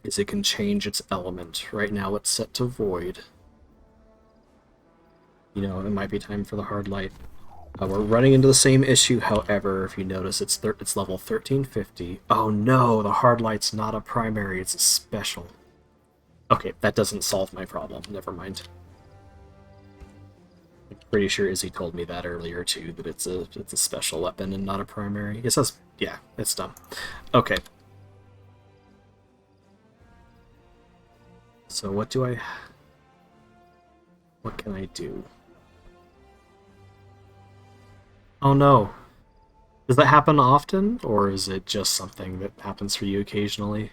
is it can change its element. Right now it's set to void. You know, it might be time for the hard light. We're running into the same issue, however, if you notice, it's level 1350. Oh no, the hard light's not a primary, it's a special. Okay, that doesn't solve my problem. Never mind. I'm pretty sure Izzy told me that earlier too, that it's a special weapon and not a primary. It says, yeah, it's dumb. Okay. So what can I do? Oh no. Does that happen often, or is it just something that happens for you occasionally?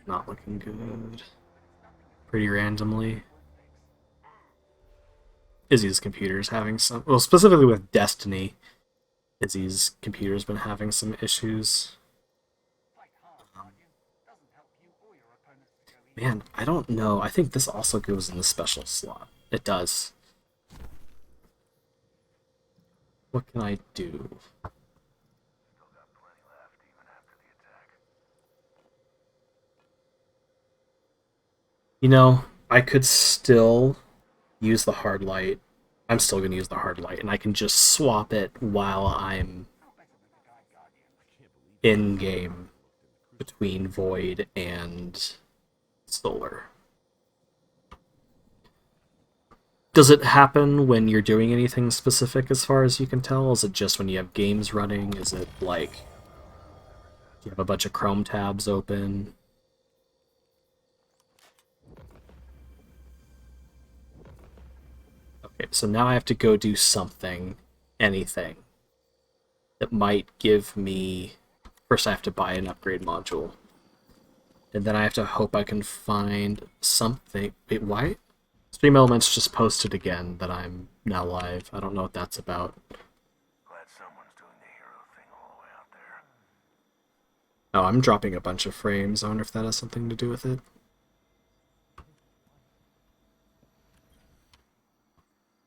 Not looking good. Pretty randomly. Izzy's computer's having some... Well, specifically with Destiny, Izzy's computer's been having some issues. Man, I don't know. I think this also goes in the special slot. It does. What can I do? You know, I could still use the hard light. I'm still going to use the hard light, and I can just swap it while I'm in game between Void and Solar. Does it happen when you're doing anything specific as far as you can tell? Is it just when you have games running? Is it like you have a bunch of Chrome tabs open? Okay, so now I have to go do something, anything, that might give me... First I have to buy an upgrade module. And then I have to hope I can find something... Wait, why? Stream Elements just posted again that I'm now live. I don't know what that's about. Glad someone's doing the hero thing all the way out there. Oh, I'm dropping a bunch of frames. I wonder if that has something to do with it.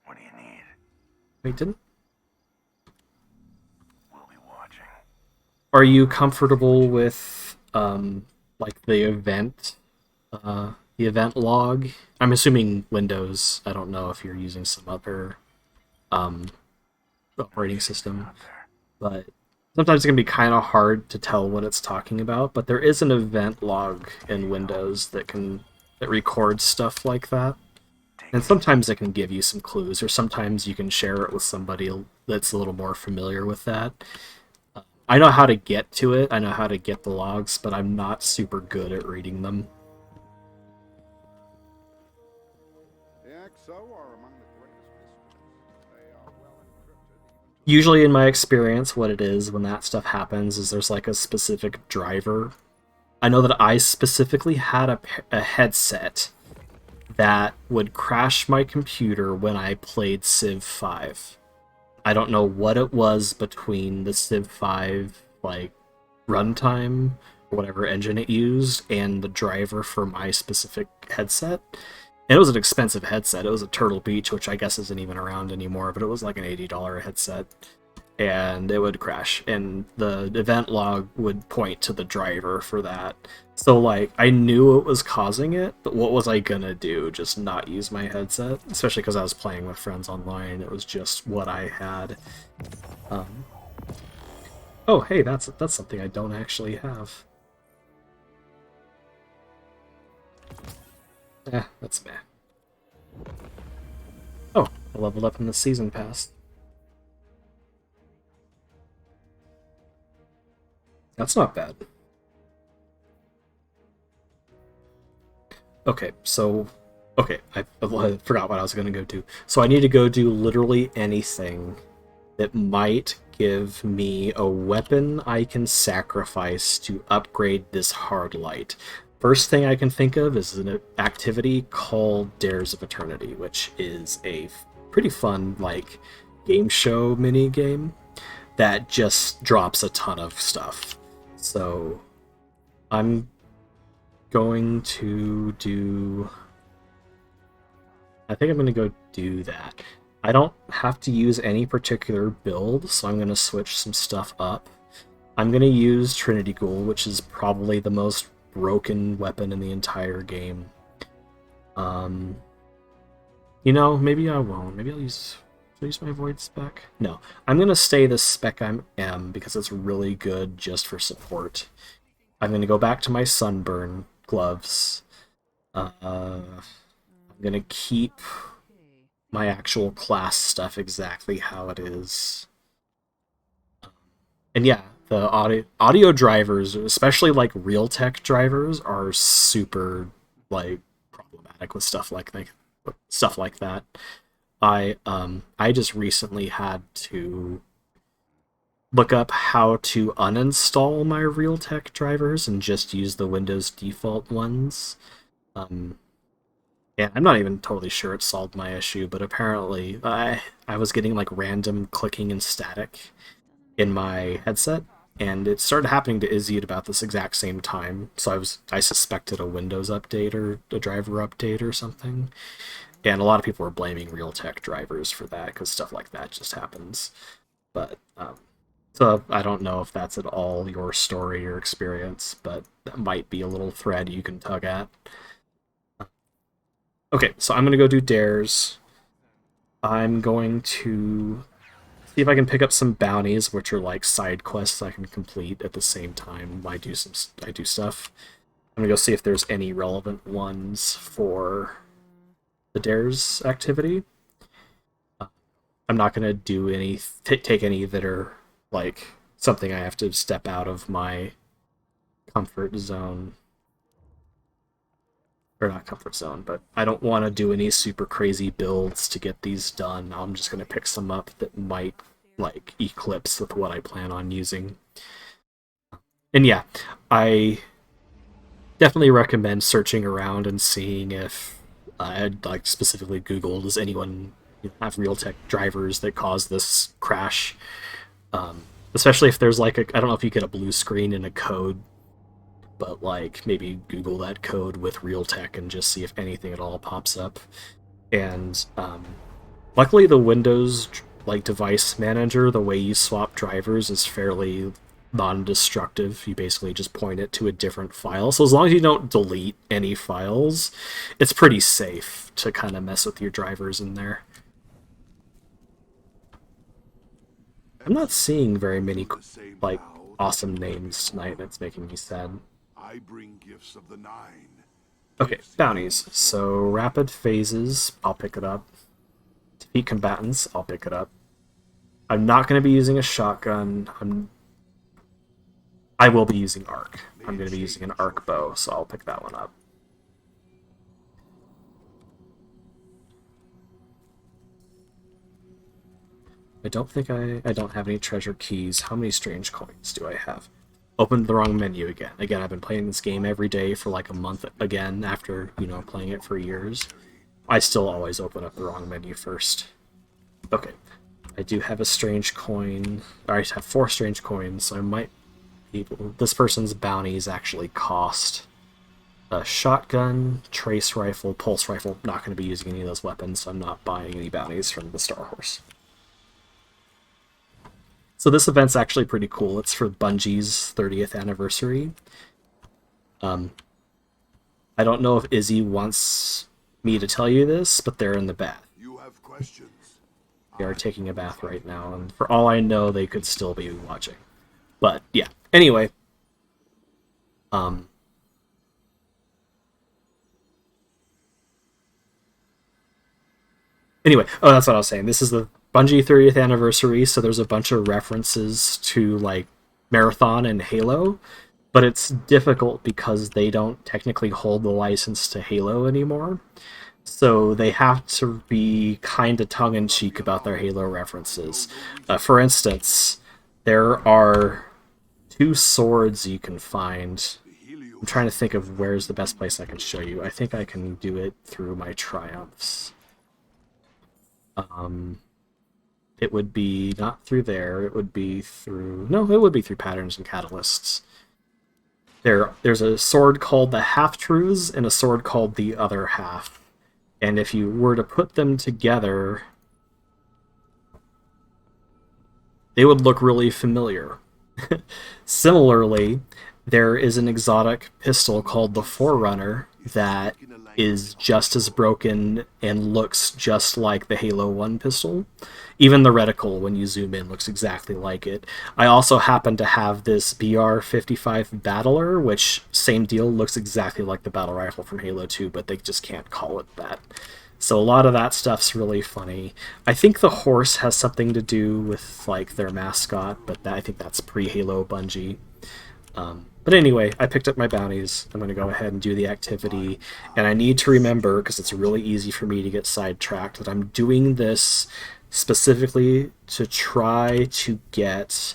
What do you need? Wait, didn't... We'll be watching. Are you comfortable with, like, the event log? I'm assuming Windows. I don't know if you're using some other, um, operating system, but sometimes it can be kind of hard to tell what it's talking about, but there is an event log in Windows that records stuff like that. And sometimes it can give you some clues, or sometimes you can share it with somebody that's a little more familiar with that. I know how to get to it, I know how to get the logs, but I'm not super good at reading them. Usually in my experience, what it is when that stuff happens is there's like a specific driver. I know that I specifically had a headset that would crash my computer when I played Civ 5. I don't know what it was between the Civ 5 like runtime or whatever engine it used and the driver for my specific headset. And it was an expensive headset. It was a Turtle Beach, which I guess isn't even around anymore, but it was like an $80 headset. And it would crash, and the event log would point to the driver for that. So, like, I knew it was causing it, but what was I gonna do? Just not use my headset? Especially because I was playing with friends online. It was just what I had. Um, oh, hey, that's something I don't actually have. That's meh. Oh, I leveled up in the season pass. That's not bad. Okay, so... Okay, I forgot what I was going to go do. So I need to go do literally anything that might give me a weapon I can sacrifice to upgrade this hard light. First thing I can think of is an activity called Dares of Eternity, which is a pretty fun, like, game show mini game that just drops a ton of stuff. So I'm going to do... I think I'm going to go do that. I don't have to use any particular build, so I'm going to switch some stuff up. I'm going to use Trinity Ghoul, which is probably the most broken weapon in the entire game. You know, maybe I won't. Maybe I'll use... Should I use my Void spec? No. I'm going to stay the spec I'm because it's really good just for support. I'm going to go back to my Sunburn gloves. I'm going to keep my actual class stuff exactly how it is. And yeah, the audio drivers, especially like Realtek drivers, are super like problematic with stuff like that. I just recently had to look up how to uninstall my Realtek drivers and just use the Windows default ones. And I'm not even totally sure it solved my issue, but apparently I was getting like random clicking and static in my headset, and it started happening to Izzy at about this exact same time. So I suspected a Windows update or a driver update or something. And a lot of people were blaming Realtek drivers for that because stuff like that just happens. But so I don't know if that's at all your story or experience, but that might be a little thread you can tug at. Okay, so I'm going to go do dares. I'm going to see if I can pick up some bounties, which are like side quests I can complete at the same time I do stuff. I'm gonna go see if there's any relevant ones for the dares activity. I'm not gonna do any take any that are like something I have to step out of my comfort zone. Or not comfort zone, but I don't want to do any super crazy builds to get these done. I'm just going to pick some up that might like eclipse with what I plan on using. And yeah, I definitely recommend searching around and seeing if I'd like specifically Google, does anyone have Realtek drivers that cause this crash? Especially if there's like I don't know if you get a blue screen in a code, but like maybe Google that code with Realtek and just see if anything at all pops up. And luckily, the Windows like device manager, the way you swap drivers is fairly non-destructive. You basically just point it to a different file. So as long as you don't delete any files, it's pretty safe to kind of mess with your drivers in there. I'm not seeing very many like awesome names tonight, and it's making me sad. I bring gifts of the nine. Okay, bounties. So rapid phases, I'll pick it up. Defeat combatants, I'll pick it up. I'm not going to be using a shotgun. I will be using arc. I'm going to be using an arc bow, so I'll pick that one up. I don't have any treasure keys. How many strange coins do I have? Opened the wrong menu again. Again, I've been playing this game every day for like a month again after, playing it for years. I still always open up the wrong menu first. Okay. I do have a strange coin. I have 4 strange coins, so I might be able... This person's bounties actually cost a shotgun, trace rifle, pulse rifle. Not going to be using any of those weapons, so I'm not buying any bounties from the Star Horse. So this event's actually pretty cool. It's for Bungie's 30th anniversary. I don't know if Izzy wants me to tell you this, but they're in the bath. You have questions. They are taking a bath right now, and for all I know, they could still be watching. But yeah. Anyway. Anyway, that's what I was saying. This is the Bungie 30th anniversary, so there's a bunch of references to like Marathon and Halo, but it's difficult because they don't technically hold the license to Halo anymore. So they have to be kind of tongue-in-cheek about their Halo references. For instance, there are 2 swords you can find. I'm trying to think of where's the best place I can show you. I think I can do it through my Triumphs. It would be not through there. It would be through... No, it would be through Patterns and Catalysts. There's a sword called the Half-Truths and a sword called the Other Half. And if you were to put them together, they would look really familiar. Similarly, there is an exotic pistol called the Forerunner that is just as broken and looks just like the Halo 1 pistol. Even the reticle, when you zoom in, looks exactly like it. I also happen to have this BR-55 Battler, which, same deal, looks exactly like the battle rifle from Halo 2, but they just can't call it that. So a lot of that stuff's really funny. I think the horse has something to do with like their mascot, but I think that's pre-Halo Bungie. But anyway, I picked up my bounties. I'm going to go ahead and do the activity. And I need to remember, because it's really easy for me to get sidetracked, that I'm doing this specifically to try to get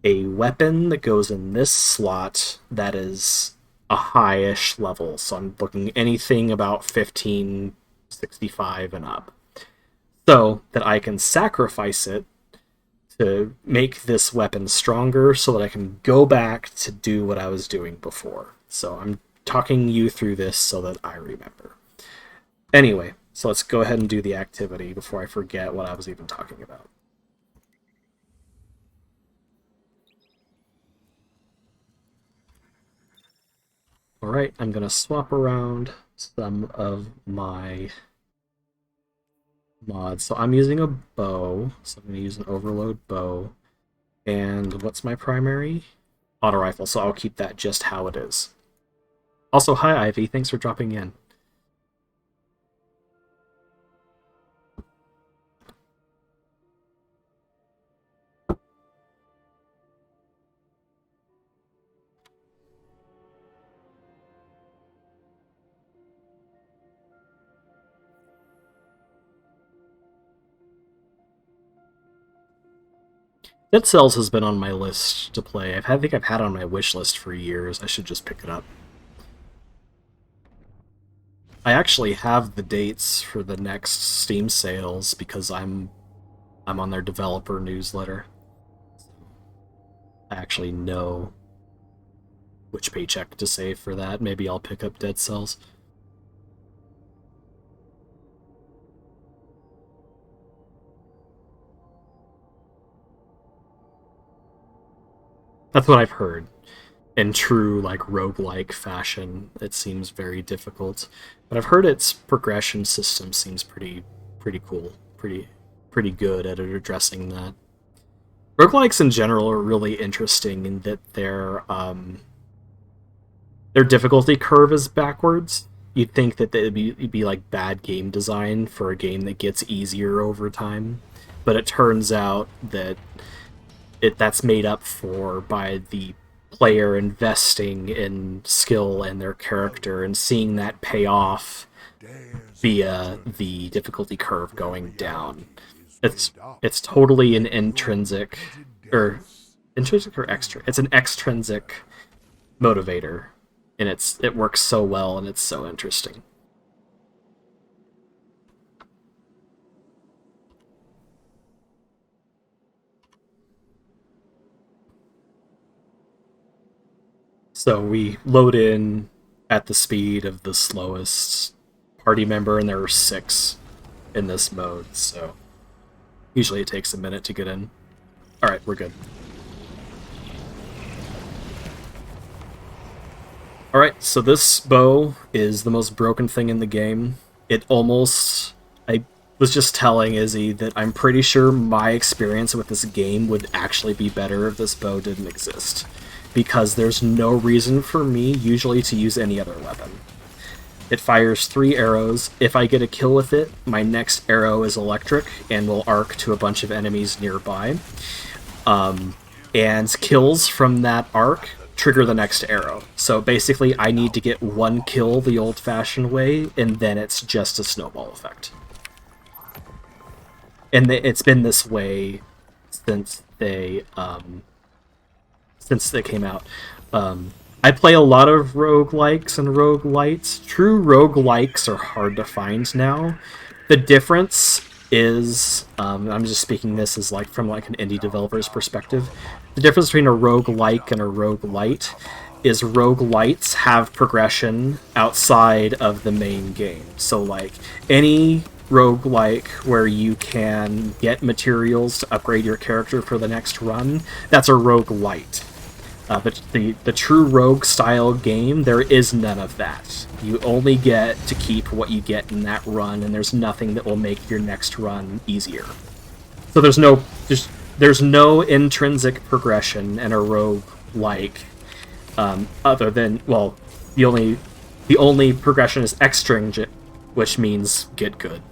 a weapon that goes in this slot that is a high-ish level. So I'm looking anything about 1565 and up. So that I can sacrifice it to make this weapon stronger so that I can go back to do what I was doing before. So I'm talking you through this so that I remember. Anyway, so let's go ahead and do the activity before I forget what I was even talking about. Alright, I'm going to swap around some of my mods. So I'm using a bow, so I'm going to use an overload bow. And what's my primary? Auto rifle, so I'll keep that just how it is. Also, hi Ivy, thanks for dropping in. Dead Cells has been on my list to play. I think I've had it on my wish list for years. I should just pick it up. I actually have the dates for the next Steam sales because I'm on their developer newsletter. I actually know which paycheck to save for that. Maybe I'll pick up Dead Cells. That's what I've heard. In true, like, roguelike fashion, it seems very difficult. But I've heard its progression system seems pretty cool. Pretty good at addressing that. Roguelikes in general are really interesting in that their difficulty curve is backwards. You'd think that it'd be like bad game design for a game that gets easier over time. But it turns out that that's made up for by the player investing in skill and their character and seeing that pay off via the difficulty curve going down. It's totally an intrinsic or extra. It's an extrinsic motivator, and it works so well and it's so interesting. So we load in at the speed of the slowest party member, and there are 6 in this mode, so usually it takes a minute to get in. Alright, we're good. Alright, so this bow is the most broken thing in the game. It almost... I was just telling Izzy that I'm pretty sure my experience with this game would actually be better if this bow didn't exist, because there's no reason for me usually to use any other weapon. It fires 3 arrows. If I get a kill with it, my next arrow is electric and will arc to a bunch of enemies nearby. And kills from that arc trigger the next arrow. So basically, I need to get 1 kill the old-fashioned way, and then it's just a snowball effect. And it's been this way since they came out. I play a lot of roguelikes and roguelites. True roguelikes are hard to find now. The difference is, I'm just speaking this as from an indie developer's perspective, the difference between a roguelike and a roguelite is roguelites have progression outside of the main game. So, like, any roguelike where you can get materials to upgrade your character for the next run, that's a roguelite. But the true rogue style game, there is none of that. You only get to keep what you get in that run, and there's nothing that will make your next run easier. So there's no intrinsic progression in a roguelike, other than, well, the only progression is extrinsic, which means get good.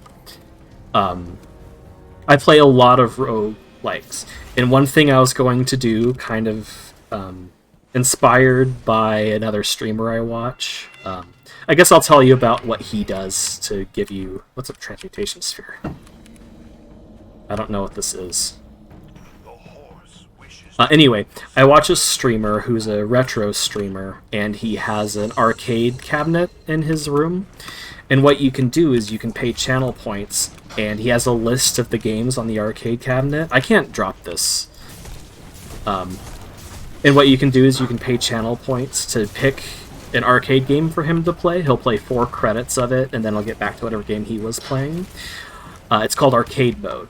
I play a lot of roguelikes, and one thing I was going to do, kind of inspired by another streamer I watch. I guess I'll tell you about what he does to give you... What's a transmutation sphere? I don't know what this is. Anyway, I watch a streamer who's a retro streamer, and he has an arcade cabinet in his room. And what you can do is you can pay channel points, and he has a list of the games on the arcade cabinet. I can't drop this. And what you can do is you can pay channel points to pick an arcade game for him to play. He'll play 4 credits of it, and then I'll get back to whatever game he was playing. It's called arcade mode.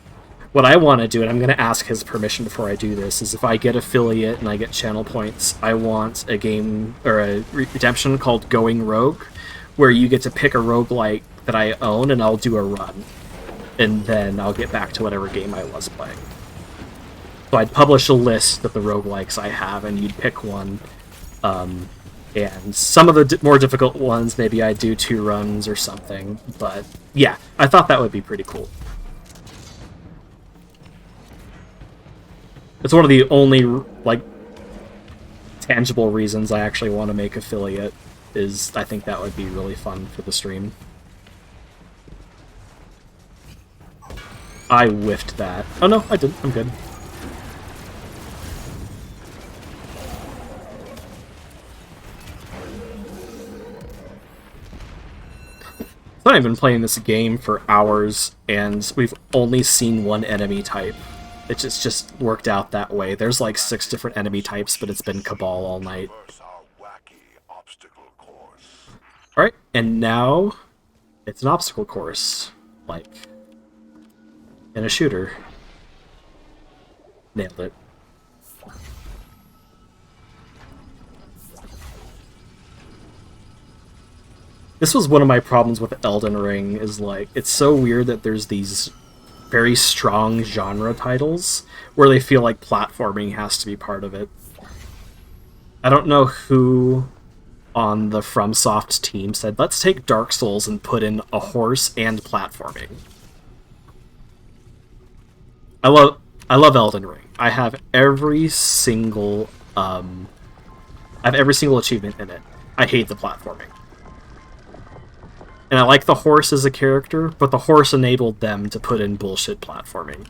What I want to do, and I'm going to ask his permission before I do this, is if I get affiliate and I get channel points, I want a game, or a redemption called Going Rogue, where you get to pick a roguelike that I own, and I'll do a run. And then I'll get back to whatever game I was playing. So I'd publish a list of the roguelikes I have, and you'd pick one. And some of the more difficult ones, maybe I'd do 2 runs or something. But yeah, I thought that would be pretty cool. It's one of the only, like, tangible reasons I actually want to make affiliate, is I think that would be really fun for the stream. I whiffed that. Oh no, I didn't. I'm good. I've been playing this game for hours, and we've only seen one enemy type. It's just worked out that way. There's like 6 different enemy types, but it's been Cabal all night. Alright, and now it's an obstacle course. Like, in a shooter. Nailed it. This was one of my problems with Elden Ring, is like, it's so weird that there's these very strong genre titles where they feel like platforming has to be part of it. I don't know who on the FromSoft team said, let's take Dark Souls and put in a horse and platforming. I love Elden Ring. I have every single achievement in it. I hate the platforming. And I like the horse as a character, but the horse enabled them to put in bullshit platforming.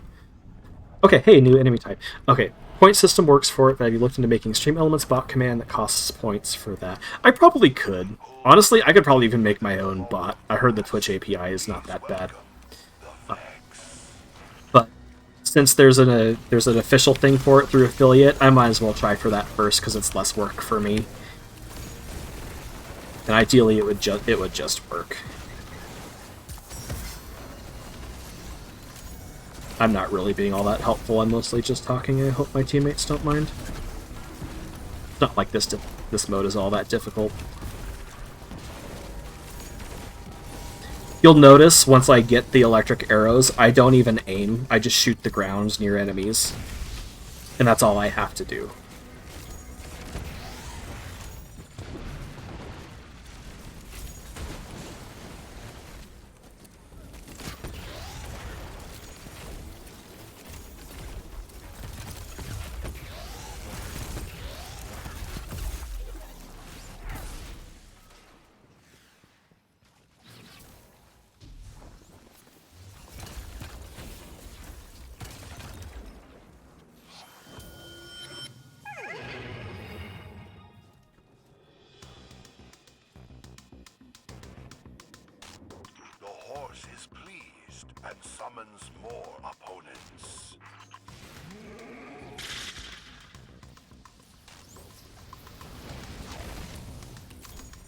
Okay, hey, new enemy type. Okay, point system works for it, but have you looked into making stream elements bot command that costs points for that? I probably could. Honestly, I could probably even make my own bot. I heard the Twitch API is not that bad. But since there's an official thing for it through affiliate, I might as well try for that first because it's less work for me. And ideally, it would just work. I'm not really being all that helpful. I'm mostly just talking. I hope my teammates don't mind. It's not like this mode is all that difficult. You'll notice once I get the electric arrows, I don't even aim. I just shoot the ground near enemies, and that's all I have to do. And summons more opponents.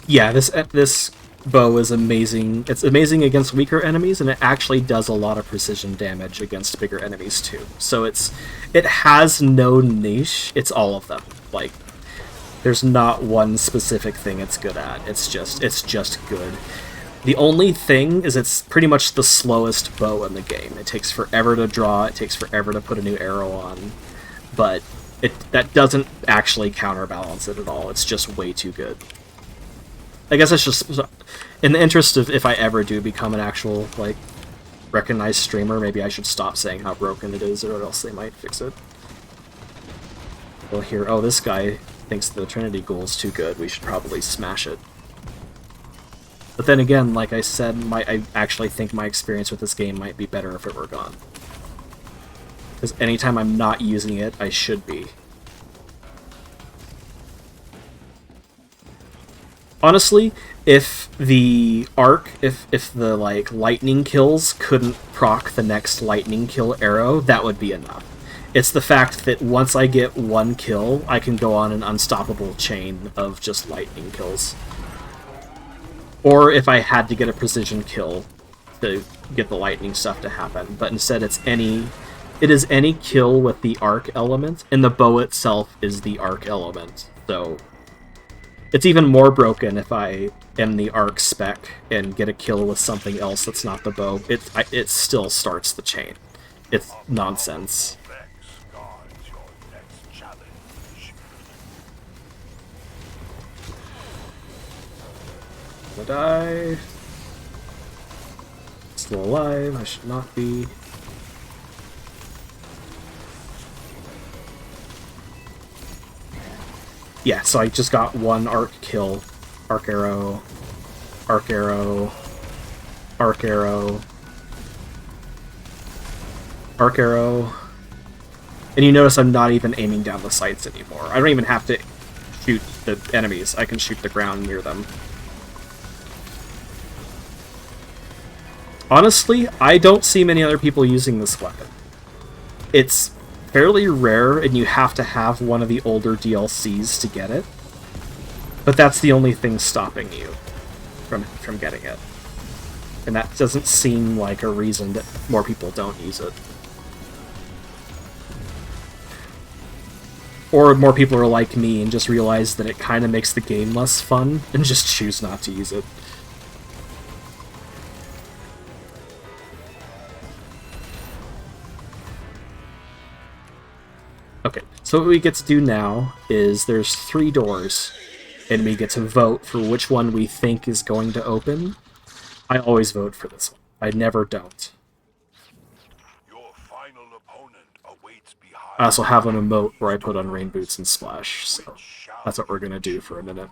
Yeah, this bow is amazing. It's amazing against weaker enemies, and it actually does a lot of precision damage against bigger enemies too. So it has no niche. It's all of them. Like, there's not one specific thing it's good at. It's just good. The only thing is it's pretty much the slowest bow in the game. It takes forever to draw. It takes forever to put a new arrow on, but that doesn't actually counterbalance it at all. It's just way too good. I guess it's just, in the interest of if I ever do become an actual, like, recognized streamer, maybe I should stop saying how broken it is, or else they might fix it. We'll hear, oh, this guy thinks the Trinity Ghoul is too good, we should probably smash it. But then again, like I said, I actually think my experience with this game might be better if it were gone. Because anytime I'm not using it, I should be. Honestly, if the arc, if the, like, lightning kills couldn't proc the next lightning kill arrow, that would be enough. It's the fact that once I get one kill, I can go on an unstoppable chain of just lightning kills. Or if I had to get a precision kill to get the lightning stuff to happen, but instead it is any kill with the arc element, and the bow itself is the arc element, so it's even more broken if I am the arc spec and get a kill with something else that's not the bow. It still starts the chain. It's nonsense. I'm gonna die. Still alive. I should not be. Yeah, so I just got one arc kill. Arc arrow. Arc arrow. Arc arrow. Arc arrow. And you notice I'm not even aiming down the sights anymore. I don't even have to shoot the enemies. I can shoot the ground near them. Honestly, I don't see many other people using this weapon. It's fairly rare, and you have to have one of the older DLCs to get it. But that's the only thing stopping you from getting it. And that doesn't seem like a reason that more people don't use it. Or more people are like me and just realize that it kind of makes the game less fun and just choose not to use it. Okay, so what we get to do now is there's 3 doors, and we get to vote for which one we think is going to open. I always vote for this one. I never don't. Your final opponent awaits behind. I also have an emote where I put on rain boots and splash, so that's what we're gonna do for a minute.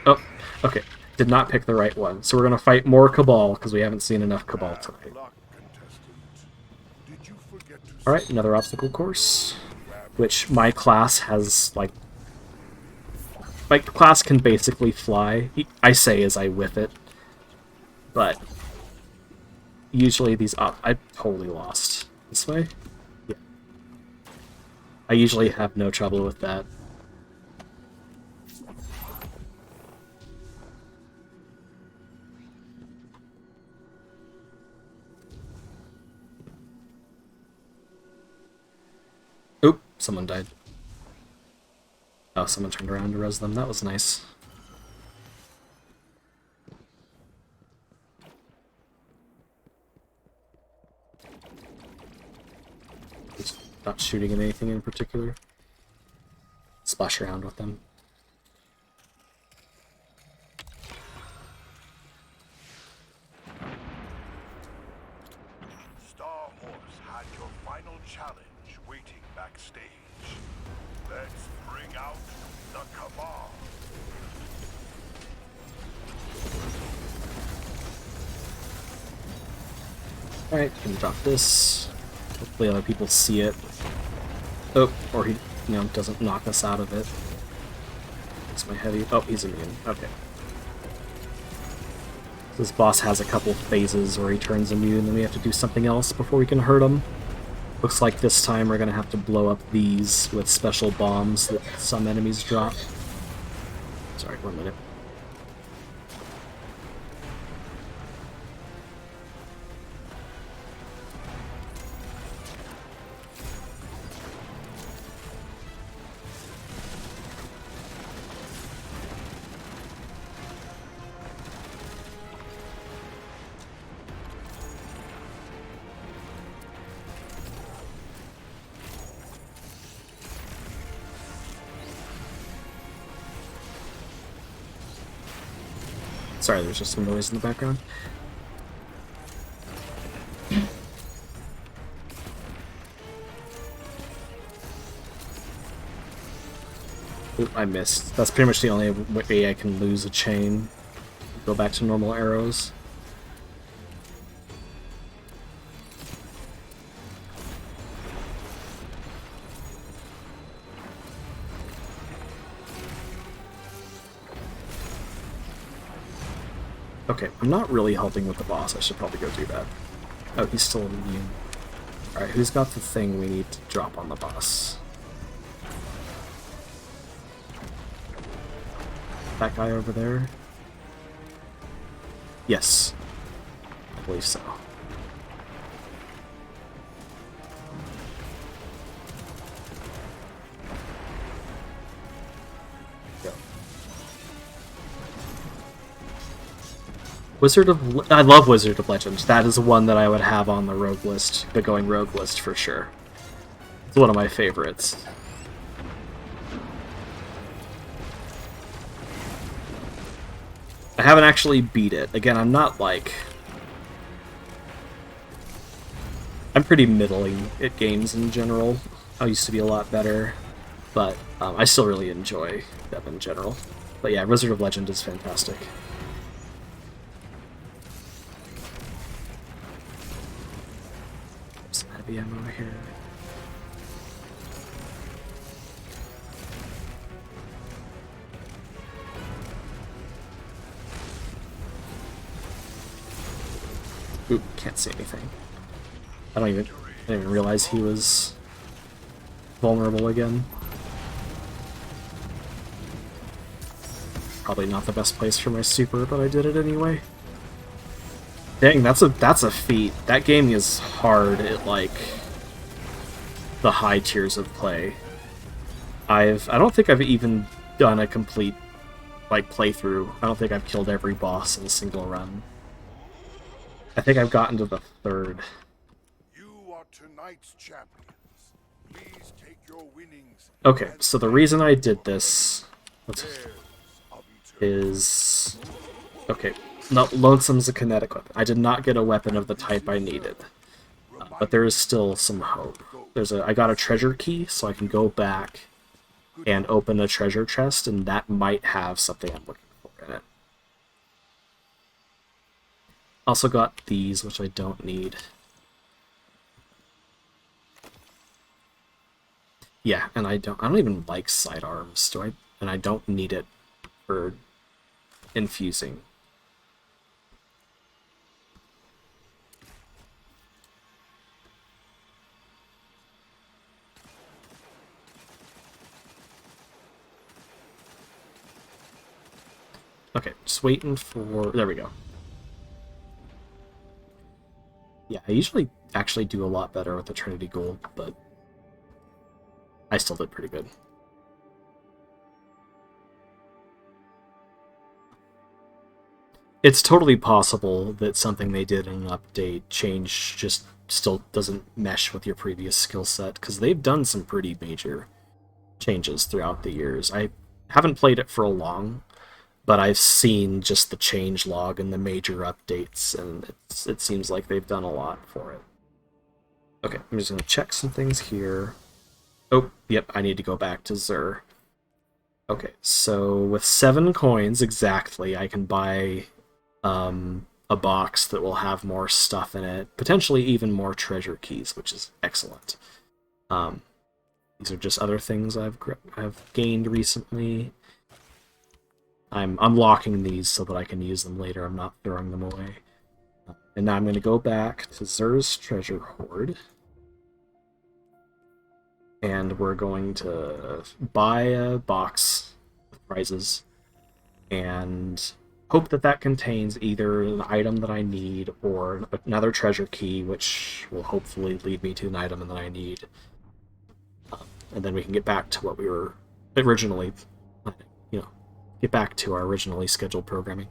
Oh, okay. Did not pick the right one. So we're gonna fight more Cabal, because we haven't seen enough Cabal tonight. Alright, another obstacle course. Which my class has, like... My class can basically fly. I say as I whip it. But... usually these... I totally lost. This way? Yeah. I usually have no trouble with that. Oop, someone died. Oh, someone turned around to res them. That was nice. Just not shooting at anything in particular. Splash around with them. Star Horse had your final challenge waiting backstage. Let's bring out the Cabal. Alright, can drop this. Hopefully other people see it. Oh, or he, doesn't knock us out of it. It's my heavy. Oh, he's immune. Okay. This boss has a couple phases where he turns immune, and we have to do something else before we can hurt him. Looks like this time we're gonna have to blow up these with special bombs that some enemies drop. Sorry, 1 minute. Sorry, there's just some noise in the background. Oop, I missed. That's pretty much the only way I can lose a chain. Go back to normal arrows. Okay, I'm not really helping with the boss. I should probably go do that. Oh, he's still immune. Alright, who's got the thing we need to drop on the boss? That guy over there? Yes. I believe so. Go. I love Wizard of Legend. That is one that I would have on the rogue list, the going rogue list for sure. It's one of my favorites. I haven't actually beat it. Again, I'm not like... I'm pretty middling at games in general. I used to be a lot better, but I still really enjoy them in general. But yeah, Wizard of Legend is fantastic. Some heavy ammo here. Oop, can't see anything. I didn't even realize he was vulnerable again. Probably not the best place for my super, but I did it anyway. Dang, that's a feat. That game is hard at like the high tiers of play. I don't think I've even done a complete like playthrough. I don't think I've killed every boss in a single run. I think I've gotten to the 3rd. You are tonight's champions. Please take your winnings. Okay, so the reason I did this is... Okay, no, Lonesome's a kinetic weapon. I did not get a weapon of the type I needed. But there is still some hope. I got a treasure key, so I can go back and open a treasure chest, and that might have something I'm looking for in it. Also got these, which I don't need. Yeah, and I don't even like sidearms, do I? And I don't need it for infusing. Okay, just waiting for... There we go. Yeah, I usually actually do a lot better with the Trinity Gold, but I still did pretty good. It's totally possible that something they did in an update change just still doesn't mesh with your previous skill set, because they've done some pretty major changes throughout the years. I haven't played it for a long, but I've seen just the change log and the major updates, and it seems like they've done a lot for it. Okay, I'm just going to check some things here. Oh, yep, I need to go back to Zur. Okay, so with 7 coins exactly, I can buy a box that will have more stuff in it, potentially even more treasure keys, which is excellent. These are just other things I've gained recently. I'm unlocking these so that I can use them later. I'm not throwing them away. And now I'm going to go back to Zur's treasure hoard. and we're going to buy a box with prizes and hope that that contains either an item that I need or another treasure key, which will hopefully lead me to an item that I need. And then we can get back to what we were originally planning, get back to our originally scheduled programming.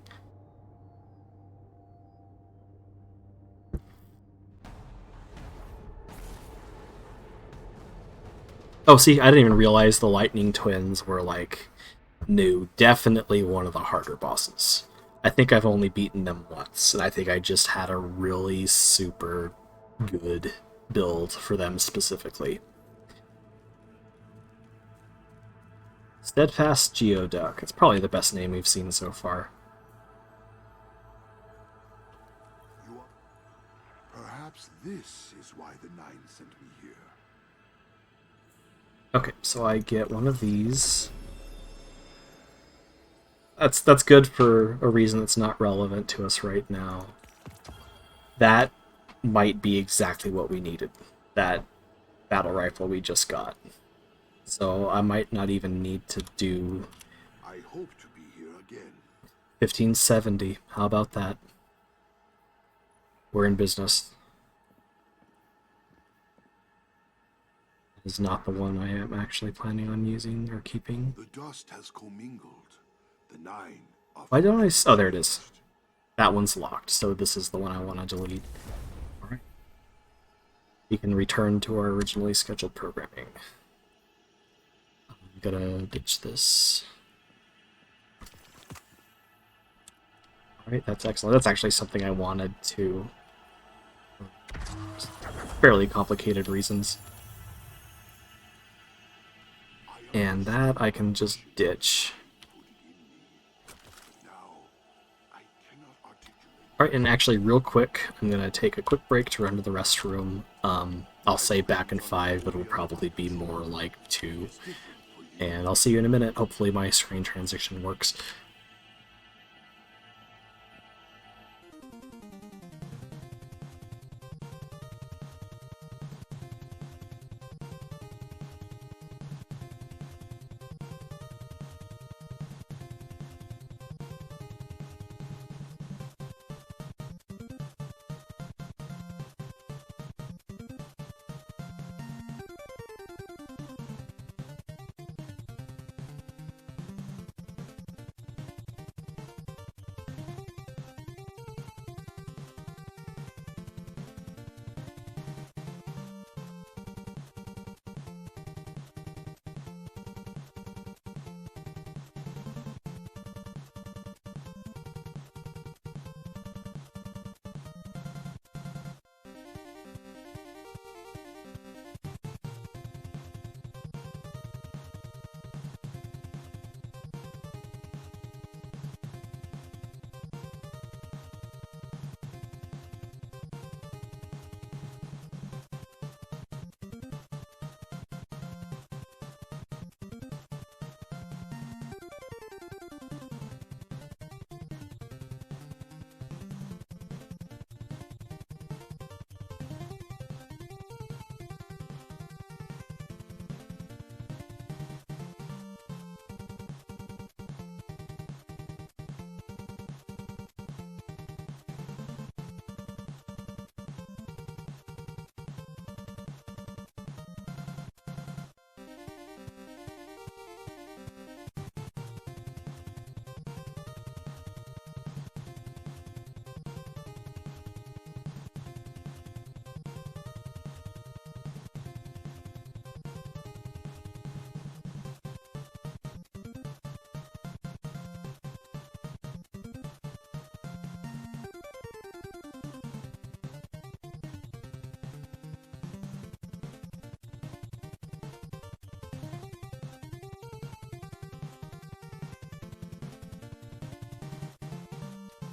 Oh, see, I didn't even realize the Lightning Twins were, like, new. Definitely one of the harder bosses. I think I've only beaten them once, and I think I just had a really super good build for them specifically. Steadfast Geoduck. It's probably the best name we've seen so far. Perhaps this is why the Nine sent me here. Okay, so I get one of these. That's good for a reason that's not relevant to us right now. That might be exactly what we needed. That battle rifle we just got. So I might not even need to do I hope to be here again. 1570. How about that? We're in business. Is not the one I am actually planning on using or keeping. The dust has commingled. The Nine are... Why don't I... Oh, there it is. That one's locked, so this is the one I want to delete. Alright. We can return to our originally scheduled programming. I'm gonna ditch this. Alright, that's excellent. That's actually something I wanted to... fairly complicated reasons. And that I can just ditch. Alright, and actually real quick, I'm going to take a quick break to run to the restroom. I'll say back in 5, but it'll probably be more like 2. And I'll see you in a minute. Hopefully my screen transition works.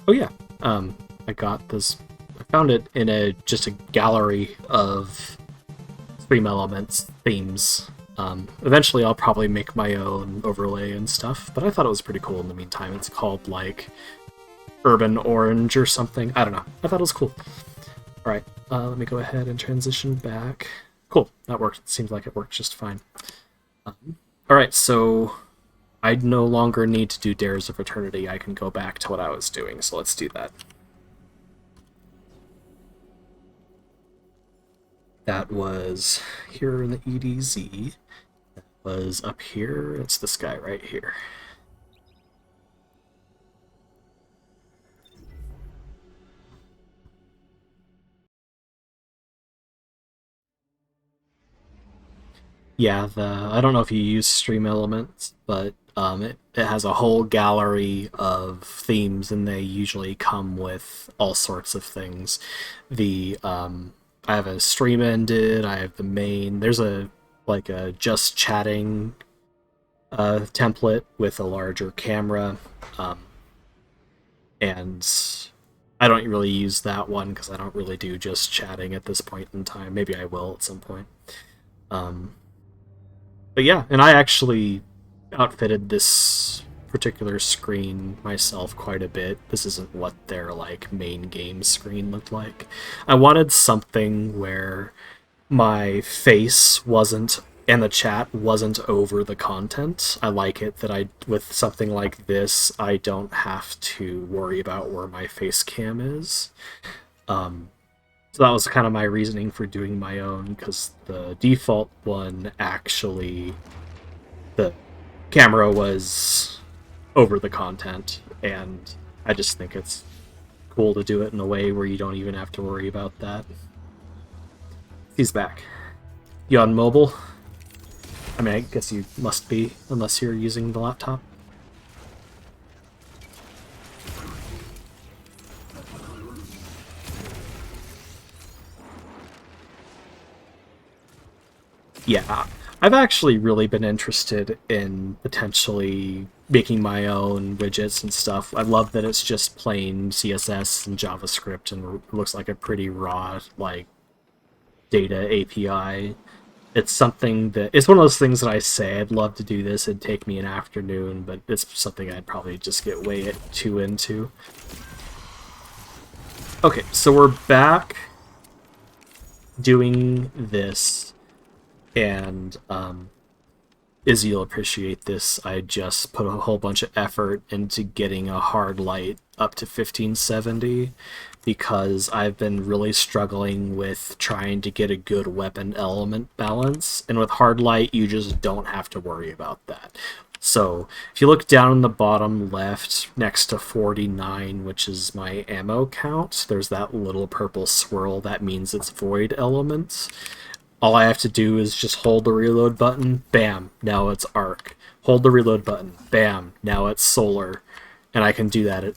Oh yeah, I got this. I found it in just a gallery of Stream Elements themes. Eventually, I'll probably make my own overlay and stuff, but I thought it was pretty cool in the meantime. It's called like Urban Orange or something. I don't know. I thought it was cool. All right, let me go ahead and transition back Cool. That works. Seems like it works just fine. Alright, so I no longer need to do Dares of Eternity. I can go back to what I was doing, so let's do that. That was here in the EDZ. That was up here. It's this guy right here. Yeah, I don't know if you use Stream Elements, but it has a whole gallery of themes, and they usually come with all sorts of things. I have a stream ended. I have the main. There's a just chatting template with a larger camera, and I don't really use that one because I don't really do just chatting at this point in time. Maybe I will at some point. But yeah, and I actually outfitted this particular screen myself quite a bit. This isn't what their main game screen looked like. I wanted something where my face wasn't and the chat wasn't over the content. I like it that with something like this, I don't have to worry about where my face cam is. So that was kind of my reasoning for doing my own, because the default one actually, the camera was over the content, and I just think it's cool to do it in a way where you don't even have to worry about that. He's back. You on mobile? I mean, I guess you must be, unless you're using the laptop. Yeah, I've actually really been interested in potentially making my own widgets and stuff. I love that it's just plain CSS and JavaScript and it looks like a pretty raw, data API. It's something it's one of those things that I say I'd love to do this. It'd take me an afternoon, but it's something I'd probably just get way too into. Okay, so we're back doing this. And Izzy, you'll appreciate this. I just put a whole bunch of effort into getting a hard light up to 1570 because I've been really struggling with trying to get a good weapon element balance. And with hard light, you just don't have to worry about that. So if you look down in the bottom left next to 49, which is my ammo count, there's that little purple swirl. That means it's void elements. All I have to do is just hold the reload button, bam, now it's arc. Hold the reload button, bam, now it's solar. And I can do that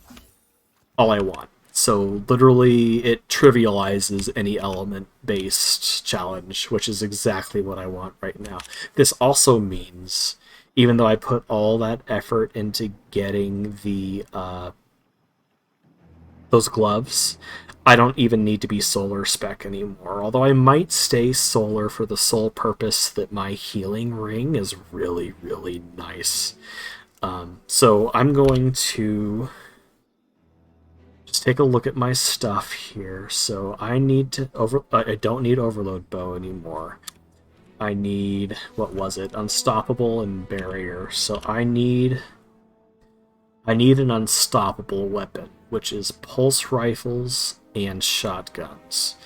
all I want. So literally it trivializes any element-based challenge, which is exactly what I want right now. This also means, even though I put all that effort into getting those gloves, I don't even need to be solar spec anymore, although I might stay solar for the sole purpose that my healing ring is really, really nice. So I'm going to just take a look at my stuff here. So I need to I don't need overload bow anymore. I need, what was it? Unstoppable and barrier. So I need an unstoppable weapon, which is pulse rifles and shotguns.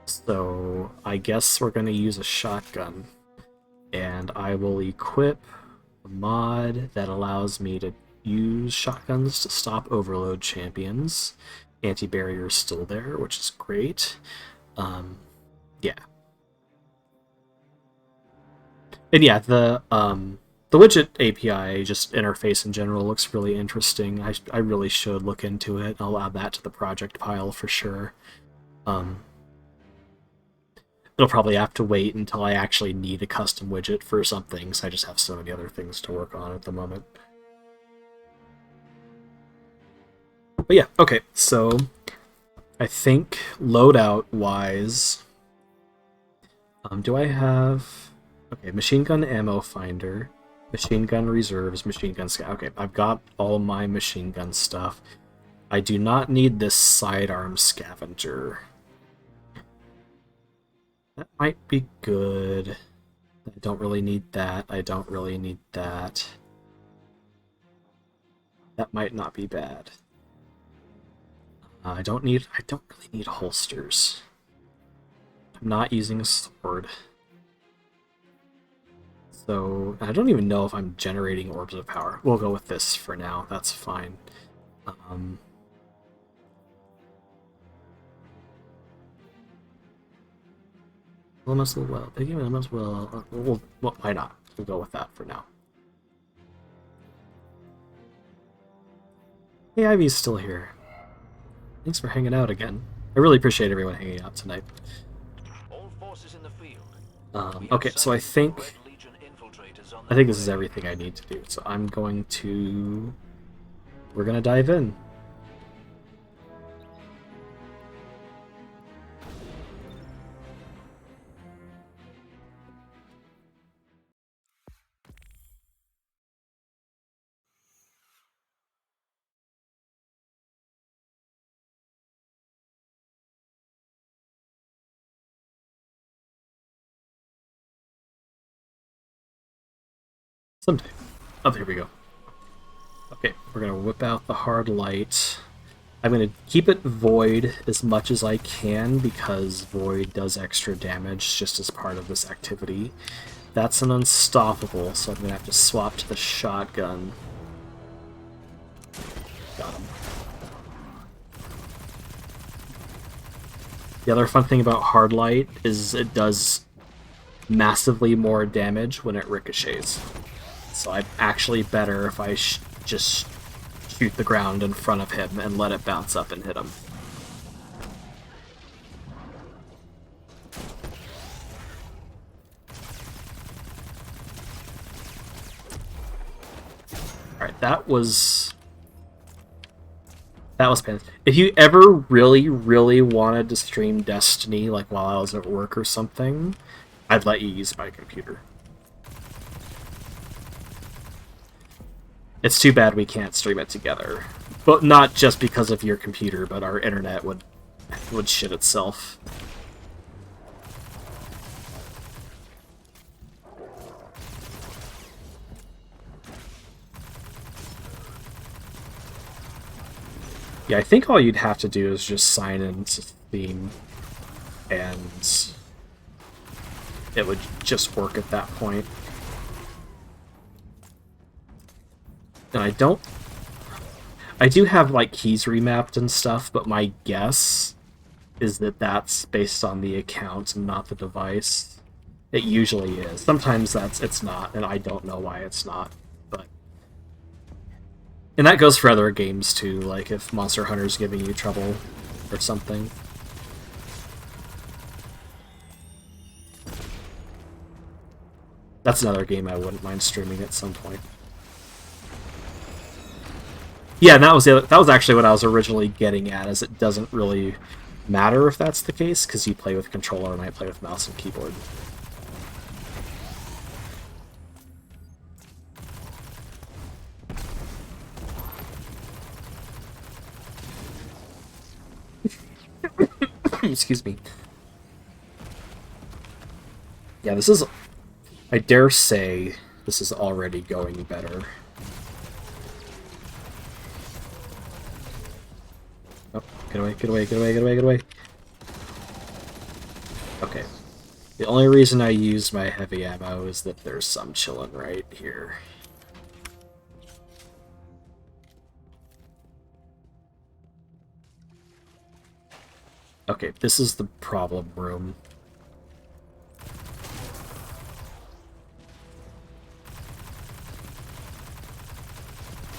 So I guess we're going to use a shotgun. And I will equip a mod that allows me to use shotguns to stop overload champions. Anti-barrier is still there, which is great. Yeah. And yeah, the widget API just interface in general looks really interesting. I really should look into it. I'll add that to the project pile for sure. It'll probably have to wait until I actually need a custom widget for some things. I just have so many other things to work on at the moment. But yeah, okay, so I think loadout-wise, do I have... Okay, machine gun ammo finder, machine gun reserves, machine gun scout. Okay, I've got all my machine gun stuff. I do not need this sidearm scavenger. That might be good. I don't really need that. I don't really need that. That might not be bad. I don't really need holsters. I'm not using a sword. So, I don't even know if I'm generating orbs of power. We'll go with this for now. That's fine. Almost well. Piggy, almost well. Well, why not? We'll go with that for now. Hey, Ivy's still here. Thanks for hanging out again. I really appreciate everyone hanging out tonight. All forces in the field. Okay, so I think this is everything I need to do. So I'm going to... We're gonna dive in. Someday. Oh, here we go. Okay, we're gonna whip out the hard light. I'm gonna keep it void as much as I can because void does extra damage just as part of this activity. That's an unstoppable, so I'm gonna have to swap to the shotgun. Got him. The other fun thing about hard light is it does massively more damage when it ricochets. So I'm actually better if I just shoot the ground in front of him and let it bounce up and hit him. Alright, that was painful. If you ever really, really wanted to stream Destiny, like while I was at work or something, I'd let you use my computer. It's too bad we can't stream it together. But not just because of your computer, but our internet would shit itself. Yeah, I think all you'd have to do is just sign into Steam, and it would just work at that point. And I do have, like, keys remapped and stuff, but my guess is that that's based on the account and not the device. It usually is. Sometimes it's not, and I don't know why it's not. But and that goes for other games too, like if Monster Hunter's giving you trouble or something. That's another game I wouldn't mind streaming at some point. Yeah, and that was actually what I was originally getting at, is it doesn't really matter if that's the case, because you play with controller and I play with mouse and keyboard. Excuse me. Yeah, this is... I dare say this is already going better. Oh, get away, get away, get away, get away, get away. Okay. The only reason I used my heavy ammo is that there's some chilling right here. Okay, this is the problem room.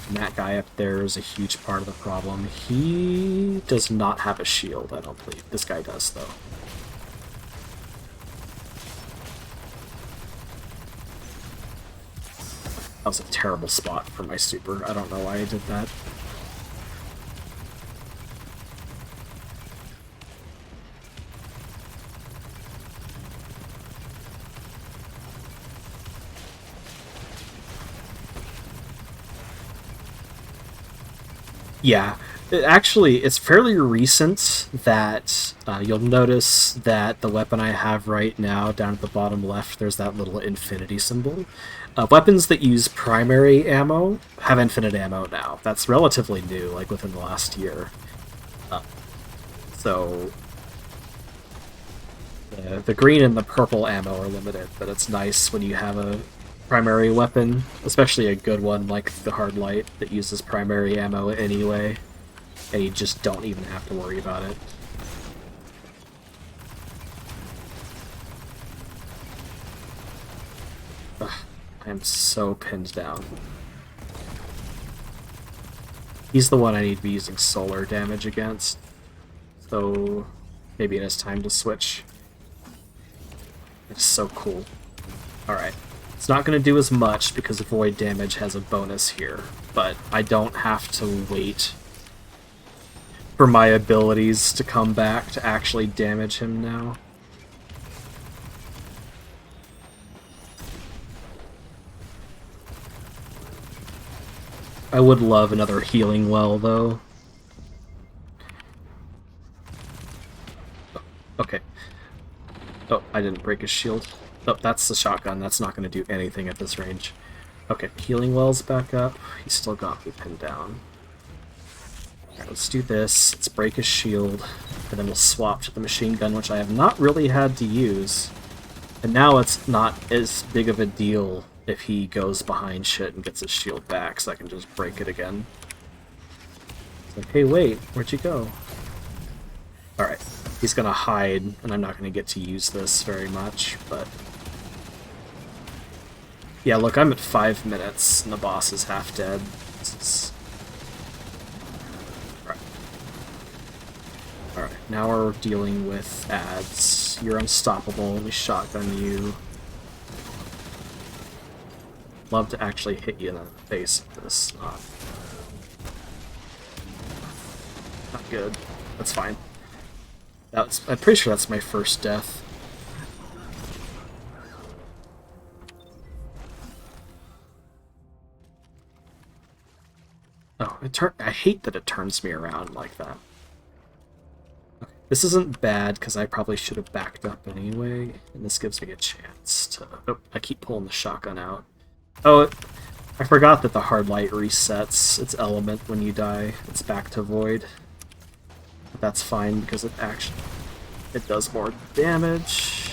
And that guy up there is a huge part of the problem. He does not have a shield, I don't believe. This guy does, though. That was a terrible spot for my super. I don't know why I did that. Yeah, Actually, it's fairly recent that you'll notice that the weapon I have right now, down at the bottom left, there's that little infinity symbol. Weapons that use primary ammo have infinite ammo now. That's relatively new, like within the last year. So the green and the purple ammo are limited, but it's nice when you have a primary weapon, especially a good one like the hard light that uses primary ammo anyway, and you just don't even have to worry about it. Ugh, I am so pinned down. He's the one I need to be using solar damage against, so maybe it is time to switch. It's so cool. Alright. It's not going to do as much because void damage has a bonus here, but I don't have to wait for my abilities to come back to actually damage him now. I would love another healing well, though. Okay. Oh, I didn't break his shield. Oh, that's the shotgun. That's not going to do anything at this range. Okay, healing well's back up. He's still got me pinned down. Alright, let's do this. Let's break his shield, and then we'll swap to the machine gun, which I have not really had to use. And now it's not as big of a deal if he goes behind shit and gets his shield back, so I can just break it again. It's like, hey, wait, where'd you go? Alright, he's gonna hide, and I'm not gonna get to use this very much, but... yeah, look, I'm at 5 minutes, and the boss is half dead. This is... Alright, now we're dealing with ads. You're unstoppable, let me shotgun you. Love to actually hit you in the face with this. Not good. That's fine. I'm pretty sure that's my first death. Oh, I hate that it turns me around like that. Okay. This isn't bad, because I probably should have backed up anyway, and this gives me a chance to... oh, I keep pulling the shotgun out. Oh, I forgot that the hard light resets its element when you die. It's back to void. But that's fine, because it does more damage.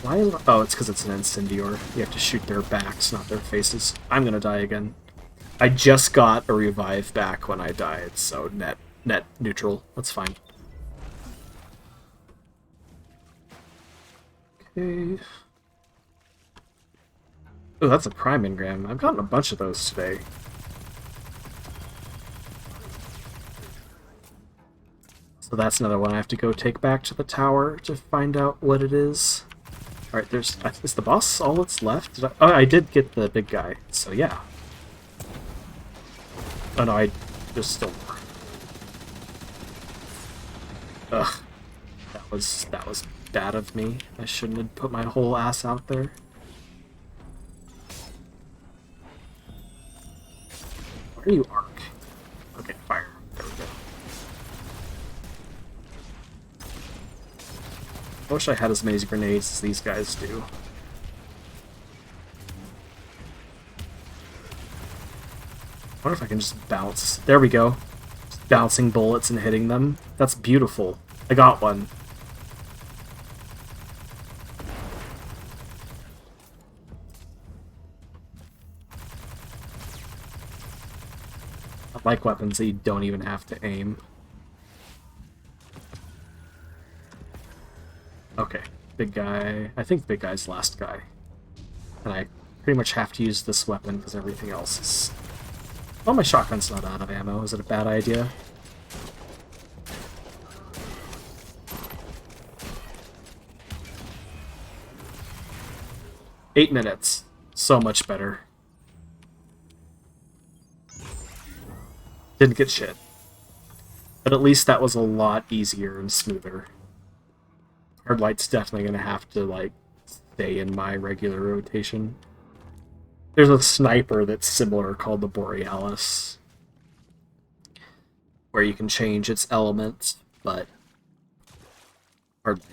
Why is... oh, it's because it's an incendior. You have to shoot their backs, not their faces. I'm gonna die again. I just got a revive back when I died, so net neutral. That's fine. Okay. Oh, that's a prime engram. I've gotten a bunch of those today. So that's another one I have to go take back to the tower to find out what it is. Alright, is the boss all that's left? Oh, I did get the big guy, so yeah. Oh no, there's still more. Ugh. That was bad of me. I shouldn't have put my whole ass out there. Where are you, Arc? Okay, fire. There we go. I wish I had as many grenades as these guys do. I wonder if I can just bounce. There we go. Just bouncing bullets and hitting them. That's beautiful. I got one. I like weapons that you don't even have to aim. Okay, big guy. I think the big guy's last guy. And I pretty much have to use this weapon because everything else is... well, my shotgun's not out of ammo. Is it a bad idea? Eight minutes. So much better. Didn't get shit. But at least that was a lot easier and smoother. Hard light's definitely gonna have to, like, stay in my regular rotation. There's a sniper that's similar called the Borealis. where you can change its elements, but hardly.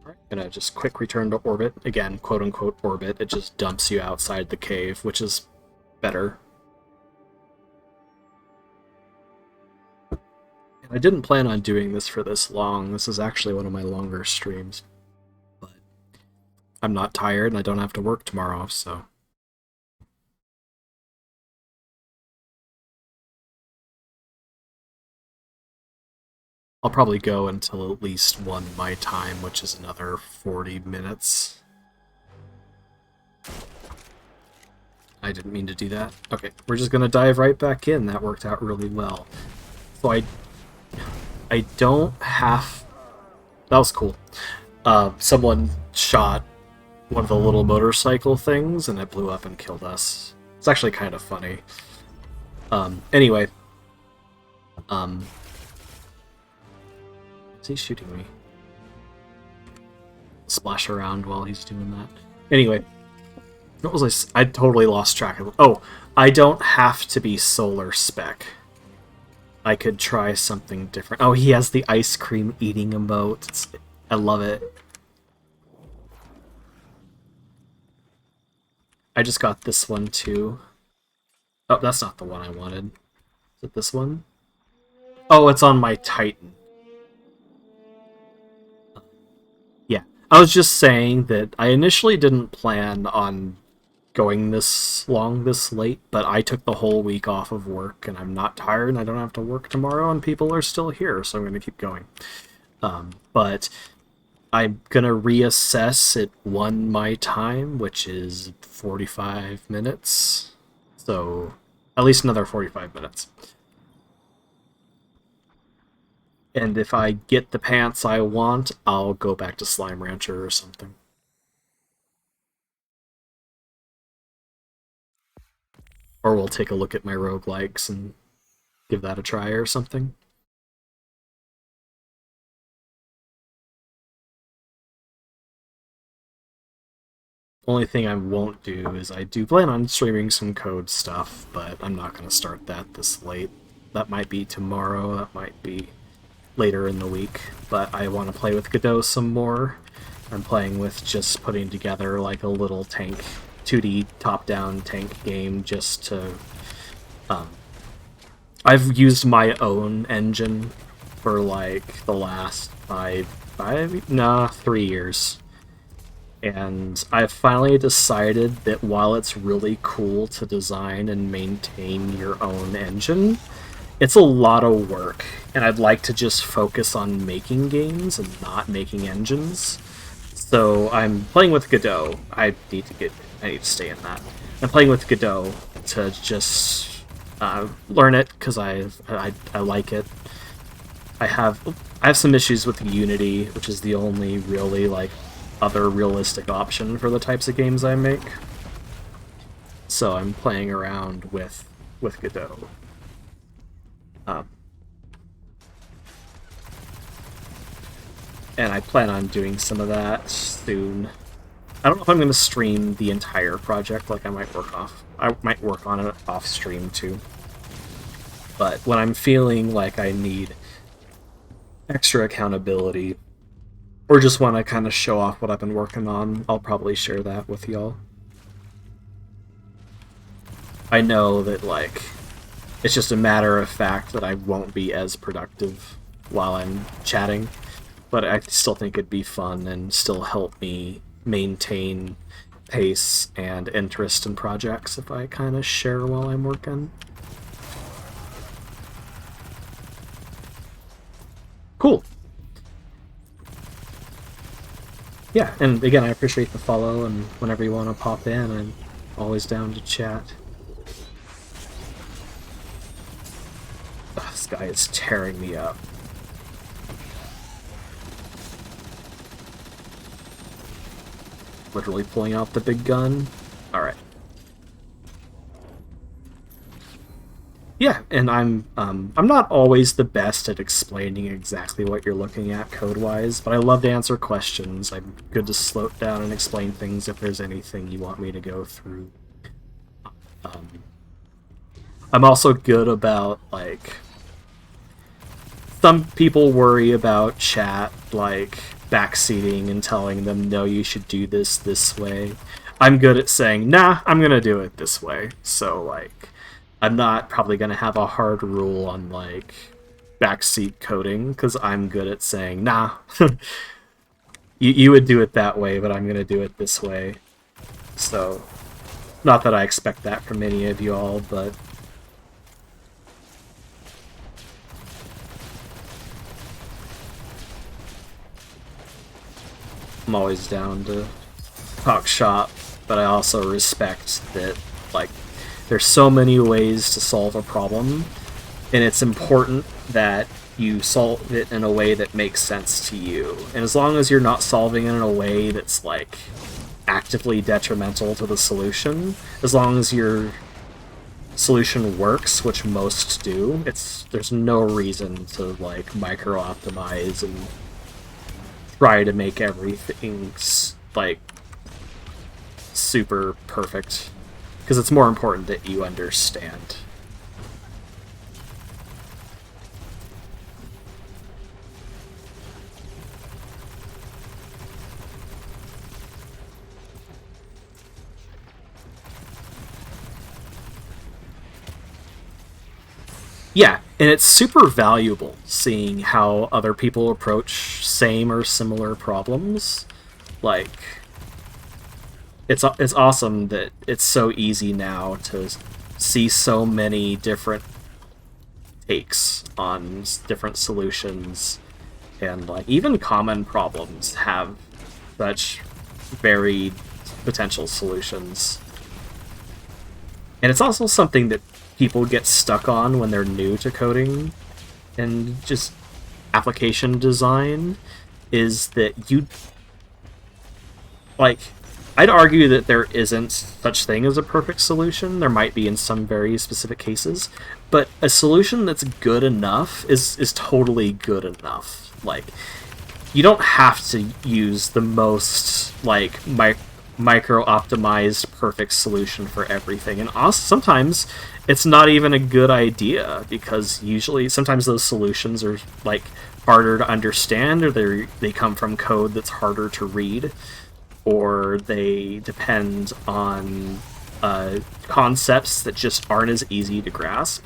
Alright, gonna just quick return to orbit. Again, quote-unquote orbit. It just dumps you outside the cave, which is better. And I didn't plan on doing this for this long. This is actually one of my longer streams. But I'm not tired and I don't have to work tomorrow, so... I'll probably go until at least 1 my time, which is another 40 minutes. I didn't mean to do that. Okay, we're just gonna dive right back in. That worked out really well. So I don't have... That was cool. Someone shot one of the little motorcycle things, and it blew up and killed us. It's actually kind of funny. Anyway. Is he shooting me? Splash around while he's doing that. Anyway. What was I totally lost track of... Oh, I don't have to be solar spec. I could try something different. Oh, he has the ice cream eating emote. I love it. I just got this one too. Oh, that's not the one I wanted. Is it this one? Oh, it's on my Titan. Yeah. I was just saying that I initially didn't plan on going this long, this late, but I took the whole week off of work, and I'm not tired, and I don't have to work tomorrow, and people are still here, so I'm going to keep going. But I'm going to reassess at 1 my time, which is 45 minutes. So, at least another 45 minutes. And if I get the pants I want, I'll go back to Slime Rancher or something. Or we'll take a look at my roguelikes and give that a try or something. Only thing I won't do is I do plan on streaming some code stuff, but I'm not going to start that this late. That might be tomorrow, that might be later in the week, but I want to play with Godot some more. I'm playing with just putting together like a little tank 2D top-down tank game just to... I've used my own engine for like the last 3 years. And I've finally decided that while it's really cool to design and maintain your own engine, it's a lot of work. And I'd like to just focus on making games and not making engines. So I'm playing with Godot. I need to stay in that. I'm playing with Godot to just learn it because I like it. I have some issues with Unity, which is the only really like other realistic option for the types of games I make. So I'm playing around with Godot. And I plan on doing some of that soon. I don't know if I'm going to stream the entire project, like I might work on it off stream too. But when I'm feeling like I need extra accountability, or just want to kind of show off what I've been working on, I'll probably share that with y'all. I know that, like, it's just a matter of fact that I won't be as productive while I'm chatting, but I still think it'd be fun and still help me maintain pace and interest in projects if I kind of share while I'm working. Cool. Yeah, and again, I appreciate the follow, and whenever you want to pop in, I'm always down to chat. Ugh, this guy is tearing me up. Literally pulling out the big gun. Alright. Yeah, and I'm not always the best at explaining exactly what you're looking at code-wise, but I love to answer questions. I'm good to slow down and explain things if there's anything you want me to go through. Um, I'm also good about, like, some people worry about chat, like, backseating and telling them, no, you should do this way. I'm good at saying, nah, I'm gonna do it this way. So, like, I'm not probably gonna have a hard rule on, like, backseat coding, because I'm good at saying, nah, you would do it that way, but I'm gonna do it this way. So, not that I expect that from any of you all, but I'm always down to talk shop, but I also respect that, like, there's so many ways to solve a problem, and it's important that you solve it in a way that makes sense to you. And as long as you're not solving it in a way that's, like, actively detrimental to the solution, as long as your solution works, which most do, there's no reason to, like, micro-optimize and try to make everything, like, super perfect, because it's more important that you understand. Yeah, and it's super valuable seeing how other people approach same or similar problems. Like, it's awesome that it's so easy now to see so many different takes on different solutions, and, like, even common problems have such varied potential solutions. And it's also something that people get stuck on when they're new to coding and just application design, is that you, like, I'd argue that there isn't such thing as a perfect solution. There might be in some very specific cases, but a solution that's good enough is totally good enough. Like, you don't have to use the most, like, micro-optimized perfect solution for everything. And also, sometimes it's not even a good idea, because sometimes those solutions are, like, harder to understand, or they come from code that's harder to read, or they depend on concepts that just aren't as easy to grasp.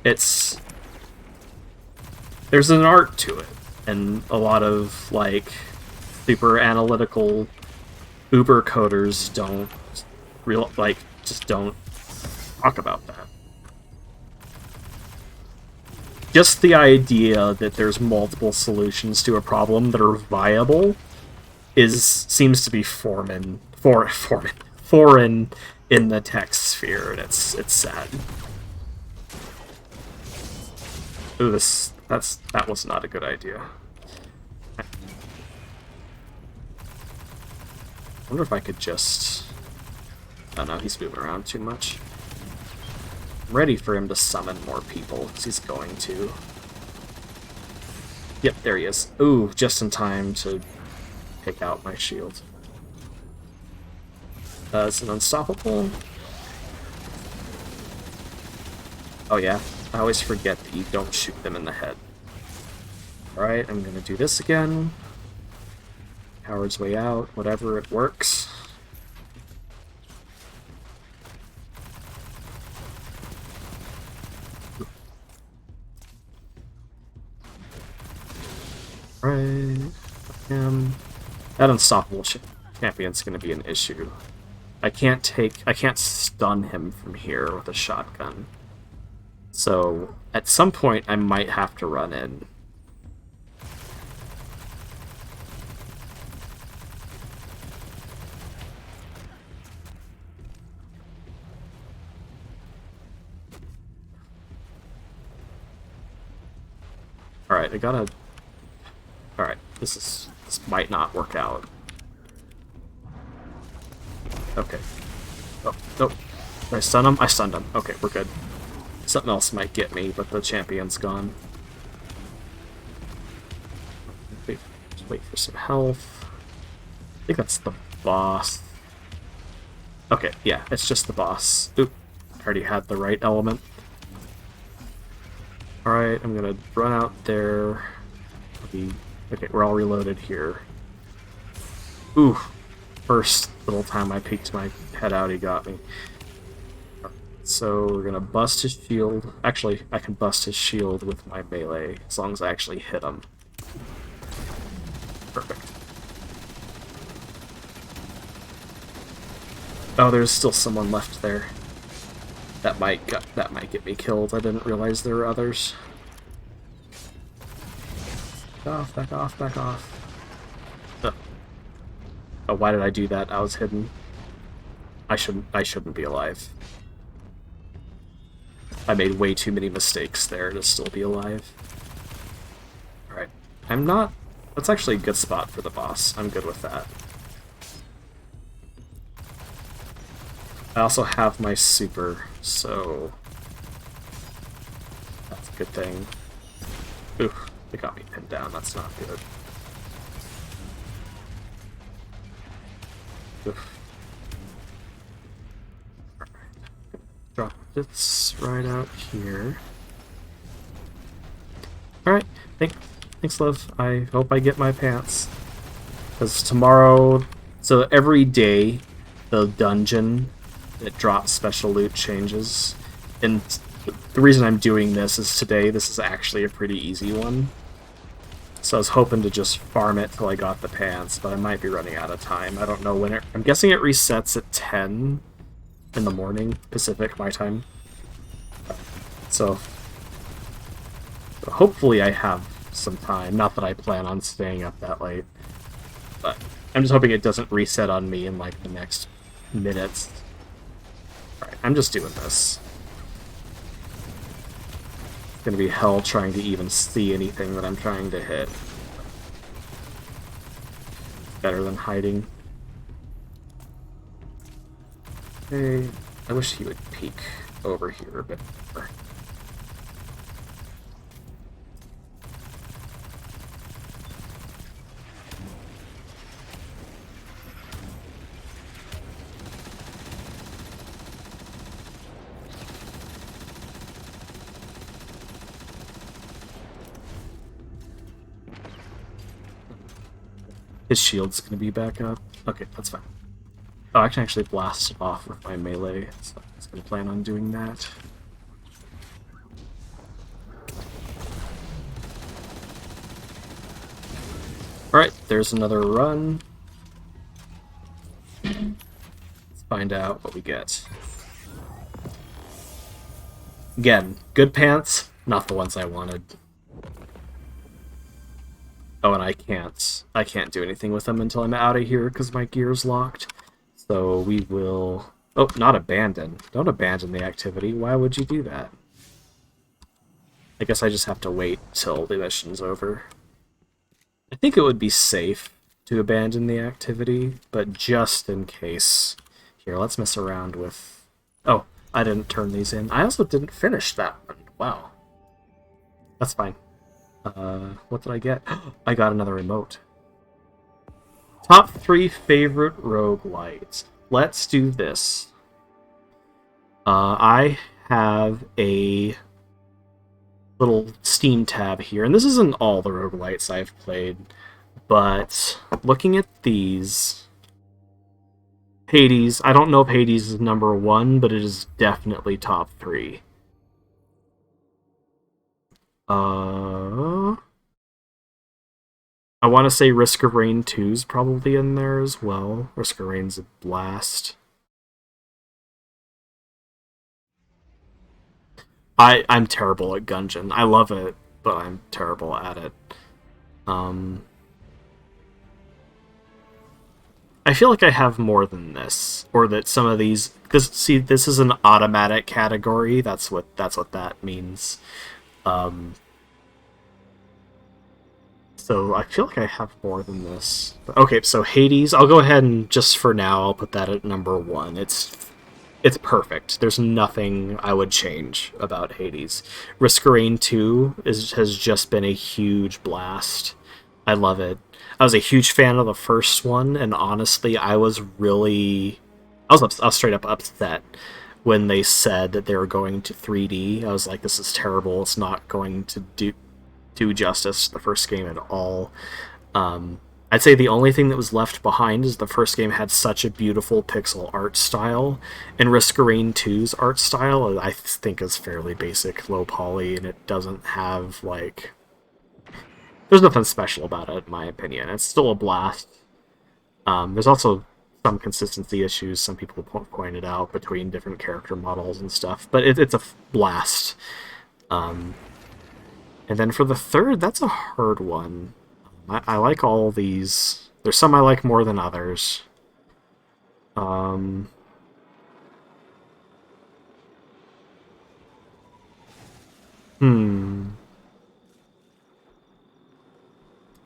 There's an art to it, and a lot of, like, super analytical Uber coders just don't talk about that. Just the idea that there's multiple solutions to a problem that are viable seems to be foreign in the tech sphere, and it's sad. Ooh, that was not a good idea. I wonder if I could just... Oh no, he's moving around too much. I'm ready for him to summon more people, because he's going to. Yep, there he is. Ooh, just in time to take out my shield. Is it unstoppable? Oh yeah, I always forget that you don't shoot them in the head. Alright, I'm gonna do this again. Coward's way out, whatever, it works. Right. That unstoppable champion's gonna be an issue. I can't stun him from here with a shotgun. So, at some point, I might have to run in. Alright, I gotta... Alright, this might not work out. Okay. Oh, nope. Did I stun him? I stunned him. Okay, we're good. Something else might get me, but the champion's gone. Just wait for some health. I think that's the boss. Okay, yeah, it's just the boss. Oop, already had the right element. Alright, I'm gonna run out there. Okay, we're all reloaded here. Ooh, first little time I peeked my head out, he got me. So we're gonna bust his shield. Actually, I can bust his shield with my melee, as long as I actually hit him. Perfect. Oh, there's still someone left there. That might get me killed. I didn't realize there were others. Back off, back off, back off. Oh, why did I do that? I was hidden. I shouldn't be alive. I made way too many mistakes there to still be alive. Alright. I'm not... That's actually a good spot for the boss. I'm good with that. I also have my super, so... That's a good thing. Ooh, they got me pinned down. That's not good. Oof. Drop this right out here. Alright, thanks, love. I hope I get my pants. Because tomorrow... So every day, the dungeon that drops special loot changes. And the reason I'm doing this is today, this is actually a pretty easy one. So I was hoping to just farm it till I got the pants, but I might be running out of time. I don't know when it... I'm guessing it resets at 10 in the morning, Pacific, my time. So hopefully I have some time. Not that I plan on staying up that late. But I'm just hoping it doesn't reset on me in like the next minutes. Alright, I'm just doing this. It's gonna be hell trying to even see anything that I'm trying to hit. Better than hiding. Okay, I wish he would peek over here a bit more. His shield's gonna be back up. Okay, that's fine. Oh, I can actually blast it off with my melee, so I was gonna plan on doing that. Alright, there's another run. Let's find out what we get. Again, good pants, not the ones I wanted. Oh, and I can't do anything with them until I'm out of here because my gear's locked. So we will... Oh, not abandon. Don't abandon the activity. Why would you do that? I guess I just have to wait till the mission's over. I think it would be safe to abandon the activity, but just in case... Here, let's mess around with... Oh, I didn't turn these in. I also didn't finish that one. Wow. That's fine. What did I get? I got another remote. Top 3 favorite roguelites. Let's do this. I have a little Steam tab here, and this isn't all the roguelites I've played, but looking at these... Hades, I don't know if Hades is number 1, but it is definitely top 3. I want to say Risk of Rain 2 is probably in there as well. Risk of Rain's a blast. I'm terrible at Gungeon. I love it, but I'm terrible at it. I feel like I have more than this, or that some of these... Because, see, this is an automatic category. That's what that means. So I feel like I have more than this. Okay, so Hades, I'll go ahead and just for now, I'll put that at number 1. It's it's perfect. There's nothing I would change about Hades. Risk of Rain 2 has just been a huge blast. I love it. I was a huge fan of the first one, and honestly, I was straight up upset when they said that they were going to 3D. I was like, this is terrible. It's not going to do justice to the first game at all. I'd say the only thing that was left behind is the first game had such a beautiful pixel art style, and Risk of Rain 2's art style I think is fairly basic, low poly, and it doesn't have like there's nothing special about it in my opinion. It's still a blast. There's also some consistency issues some people pointed out between different character models and stuff, but it's a blast. And then for the third, that's a hard one. I like all these. There's some I like more than others. Um, hmm.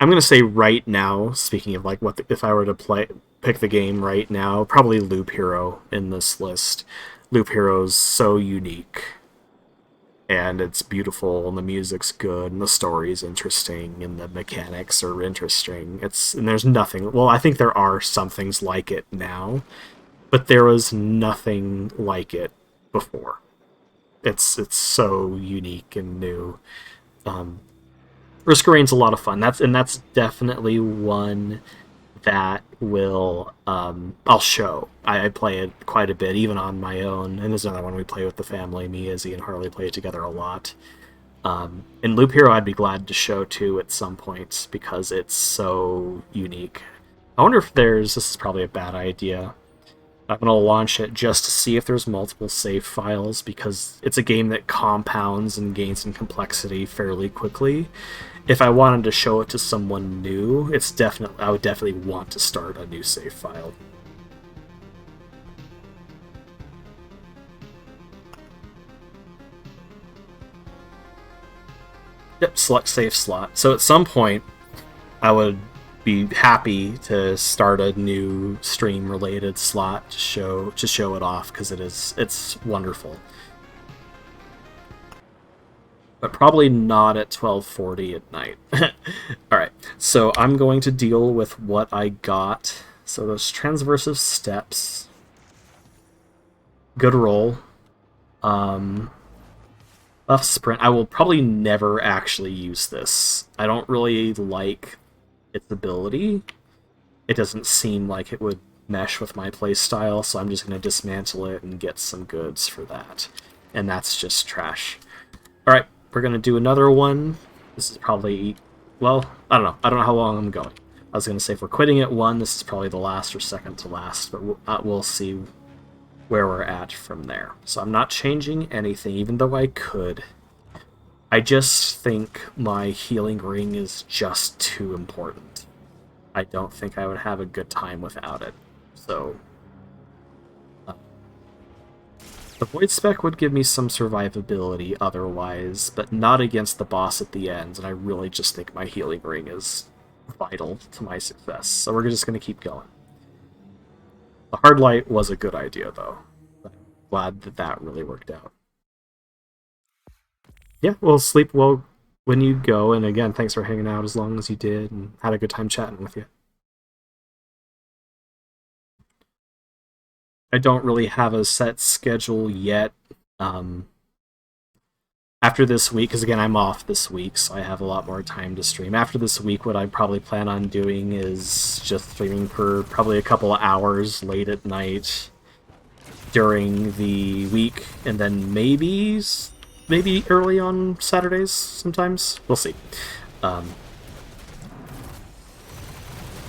I'm gonna say right now. Speaking of like if I were to pick the game right now, probably Loop Hero in this list. Loop Hero's so unique, and it's beautiful, and the music's good, and the story's interesting, and the mechanics are interesting. And there's nothing. Well, I think there are some things like it now, but there was nothing like it before. It's so unique and new. Risk of Rain's a lot of fun. That's definitely one that will I'll show. I play it quite a bit, even on my own. And there's another one we play with the family. Me, Izzy, and Harley play it together a lot. And Loop Hero I'd be glad to show too at some point because it's so unique. I wonder if this is probably a bad idea. I'm going to launch it just to see if there's multiple save files because it's a game that compounds and gains in complexity fairly quickly. If I wanted to show it to someone new, I would definitely want to start a new save file. Yep, select save slot. So at some point, I would be happy to start a new stream related slot to show it off because it's wonderful. But probably not at 12:40 at night. Alright, so I'm going to deal with what I got. So those transversive steps. Good roll. Buff sprint. I will probably never actually use this. I don't really like its ability. It doesn't seem like it would mesh with my playstyle, so I'm just going to dismantle it and get some goods for that. And that's just trash. Alright, we're going to do another one. This is probably... Well, I don't know. I don't know how long I'm going. I was going to say if we're quitting at 1, this is probably the last or second to last, but we'll see where we're at from there. So I'm not changing anything, even though I could. I just think my healing ring is just too important. I don't think I would have a good time without it. So the Void Spec would give me some survivability otherwise, but not against the boss at the end, and I really just think my healing ring is vital to my success. So we're just going to keep going. The hard light was a good idea, though. I'm glad that really worked out. Yeah, well, sleep well when you go, and again, thanks for hanging out as long as you did, and had a good time chatting with you. I don't really have a set schedule yet. After this week, because again, I'm off this week, so I have a lot more time to stream. After this week, what I probably plan on doing is just streaming for probably a couple of hours late at night during the week, and then maybe early on Saturdays sometimes. We'll see.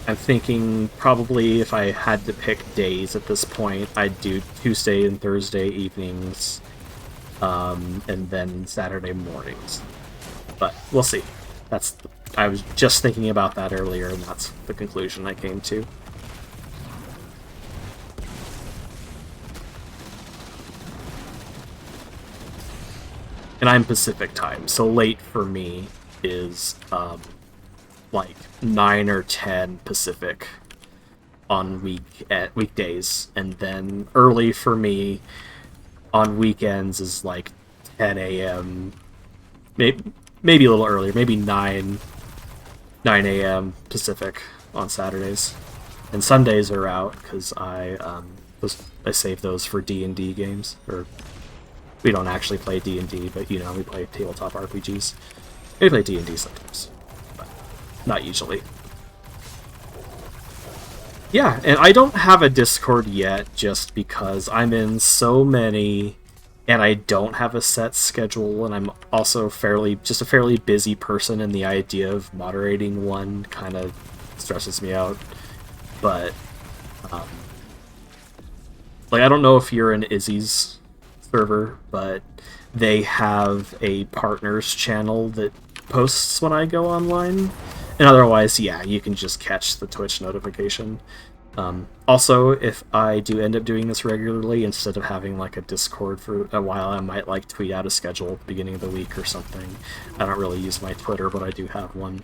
I'm thinking probably if I had to pick days at this point, I'd do Tuesday and Thursday evenings, and then Saturday mornings. But we'll see. I was just thinking about that earlier, and that's the conclusion I came to. And I'm Pacific time, so late for me is like 9 or 10 Pacific. on weekdays, and then early for me on weekends is like 10 a.m. Maybe a little earlier, maybe 9 a.m. Pacific on Saturdays, and Sundays are out because I save those for D&D games. Or we don't actually play D&D, but you know, we play tabletop RPGs. We play D&D sometimes, but not usually. Yeah, and I don't have a Discord yet just because I'm in so many and I don't have a set schedule, and I'm also just a fairly busy person, and the idea of moderating one kind of stresses me out. But like, I don't know if you're in Izzy's server, but they have a partners channel that posts when I go online. And otherwise, yeah, you can just catch the Twitch notification. Also, if I do end up doing this regularly, instead of having like a Discord for a while, I might like tweet out a schedule at the beginning of the week or something. I don't really use my Twitter, but I do have one.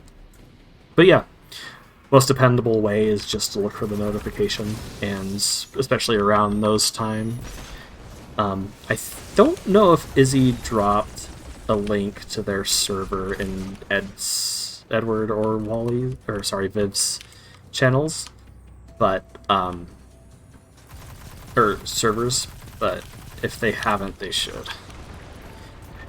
But yeah, most dependable way is just to look for the notification, and especially around those time. Don't know if Izzy dropped a link to their server in Edward or Wally, or sorry, Viv's channels, but or servers, but if they haven't, they should.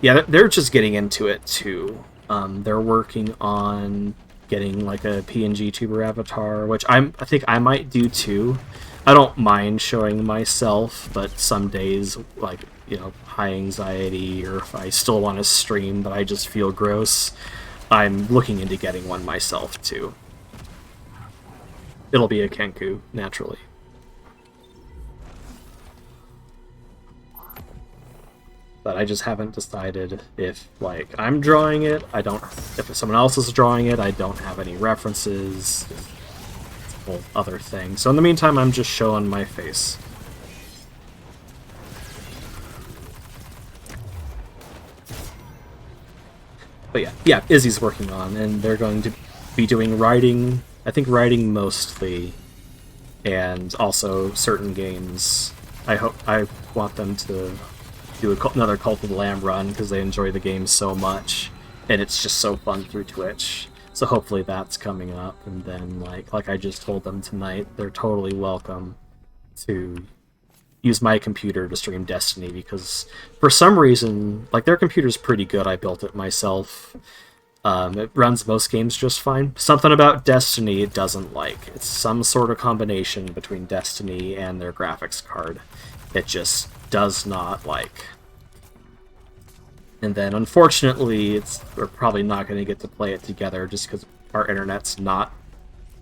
Yeah, they're just getting into it too. They're working on getting like a PNG tuber avatar, which I think I might do too. I don't mind showing myself, but some days, like, you know, high anxiety, or if I still want to stream but I just feel gross, I'm looking into getting one myself too. It'll be a Kenku, naturally. But I just haven't decided if, like, I'm drawing it, if someone else is drawing it, I don't have any references. It's a whole other thing. So in the meantime, I'm just showing my face. But yeah, Izzy's working on, and they're going to be doing writing, I think writing mostly, and also certain games. I want them to do another Cult of the Lamb run because they enjoy the game so much, and it's just so fun through Twitch. So hopefully that's coming up, and then like I just told them tonight, they're totally welcome to use my computer to stream Destiny, because for some reason, like, their computer's pretty good. I built it myself. It runs most games just fine. Something about Destiny it doesn't like. It's some sort of combination between Destiny and their graphics card. It just does not like. And then, unfortunately, we're probably not going to get to play it together just because our internet's not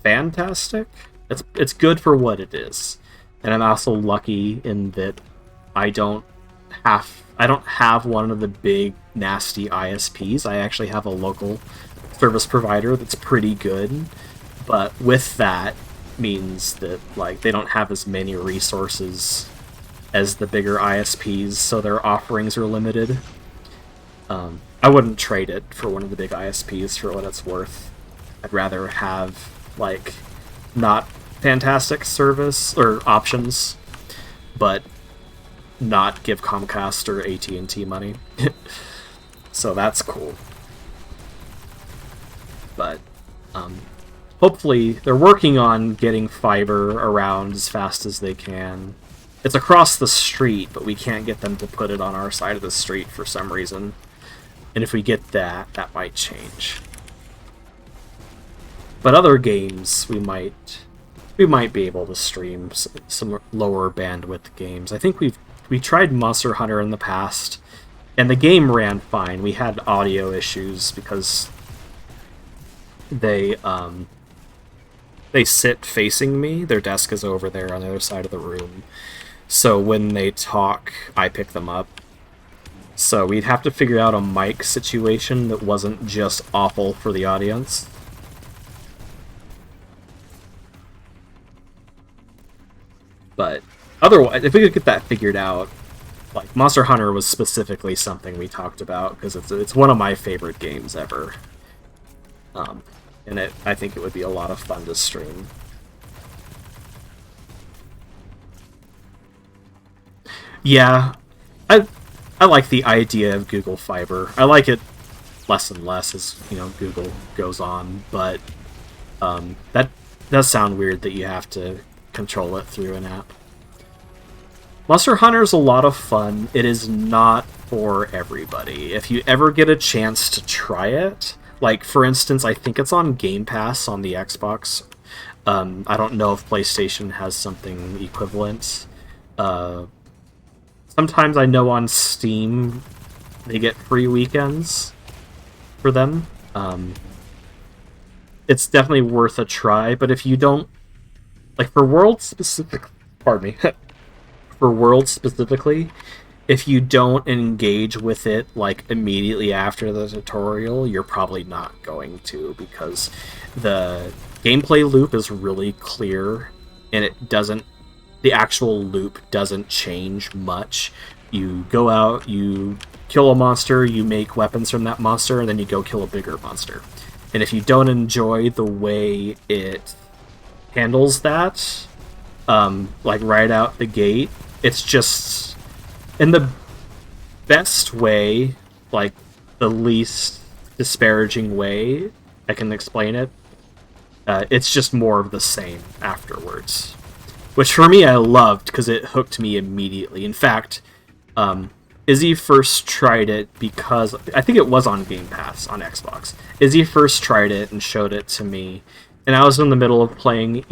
fantastic. It's good for what it is. And I'm also lucky in that I don't have one of the big nasty ISPs. I actually have a local service provider that's pretty good, but with that means that, like, they don't have as many resources as the bigger ISPs, so their offerings are limited. I wouldn't trade it for one of the big ISPs for what it's worth. I'd rather have, like, not fantastic service or options, but not give Comcast or AT&T money. So that's cool. But hopefully they're working on getting fiber around as fast as they can. It's across the street, but we can't get them to put it on our side of the street for some reason. And if we get that, that might change. But other games, we might be able to stream some lower bandwidth games. I think we tried Monster Hunter in the past, and the game ran fine. We had audio issues because they sit facing me. Their desk is over there on the other side of the room. So when they talk, I pick them up. So we'd have to figure out a mic situation that wasn't just awful for the audience. But otherwise, if we could get that figured out, like, Monster Hunter was specifically something we talked about because it's one of my favorite games ever. And I think it would be a lot of fun to stream. Yeah, I I like the idea of Google Fiber. I like it less and less as Google goes on, but that does sound weird that you have to control it through an app. Monster Hunter is a lot of fun. It is not for everybody. If you ever get a chance to try it, like for instance, I think it's on Game Pass on the Xbox. I don't know if PlayStation has something equivalent. Uh, Sometimes I know on Steam they get free weekends for them. It's definitely worth a try, but if you don't like for world specific, pardon me, for world specifically, if you don't engage with it like immediately after the tutorial, you're probably not going to, because the gameplay loop is really clear and the actual loop doesn't change much. You go out, you kill a monster, you make weapons from that monster, and then you go kill a bigger monster. And if you don't enjoy the way it handles that, like right out the gate, it's just in the best way, like the least disparaging way I can explain it. It's just more of the same afterwards, which for me I loved because it hooked me immediately. In fact, Izzy first tried it because I think it was on Game Pass on Xbox. Izzy first tried it and showed it to me, and I was in the middle of playing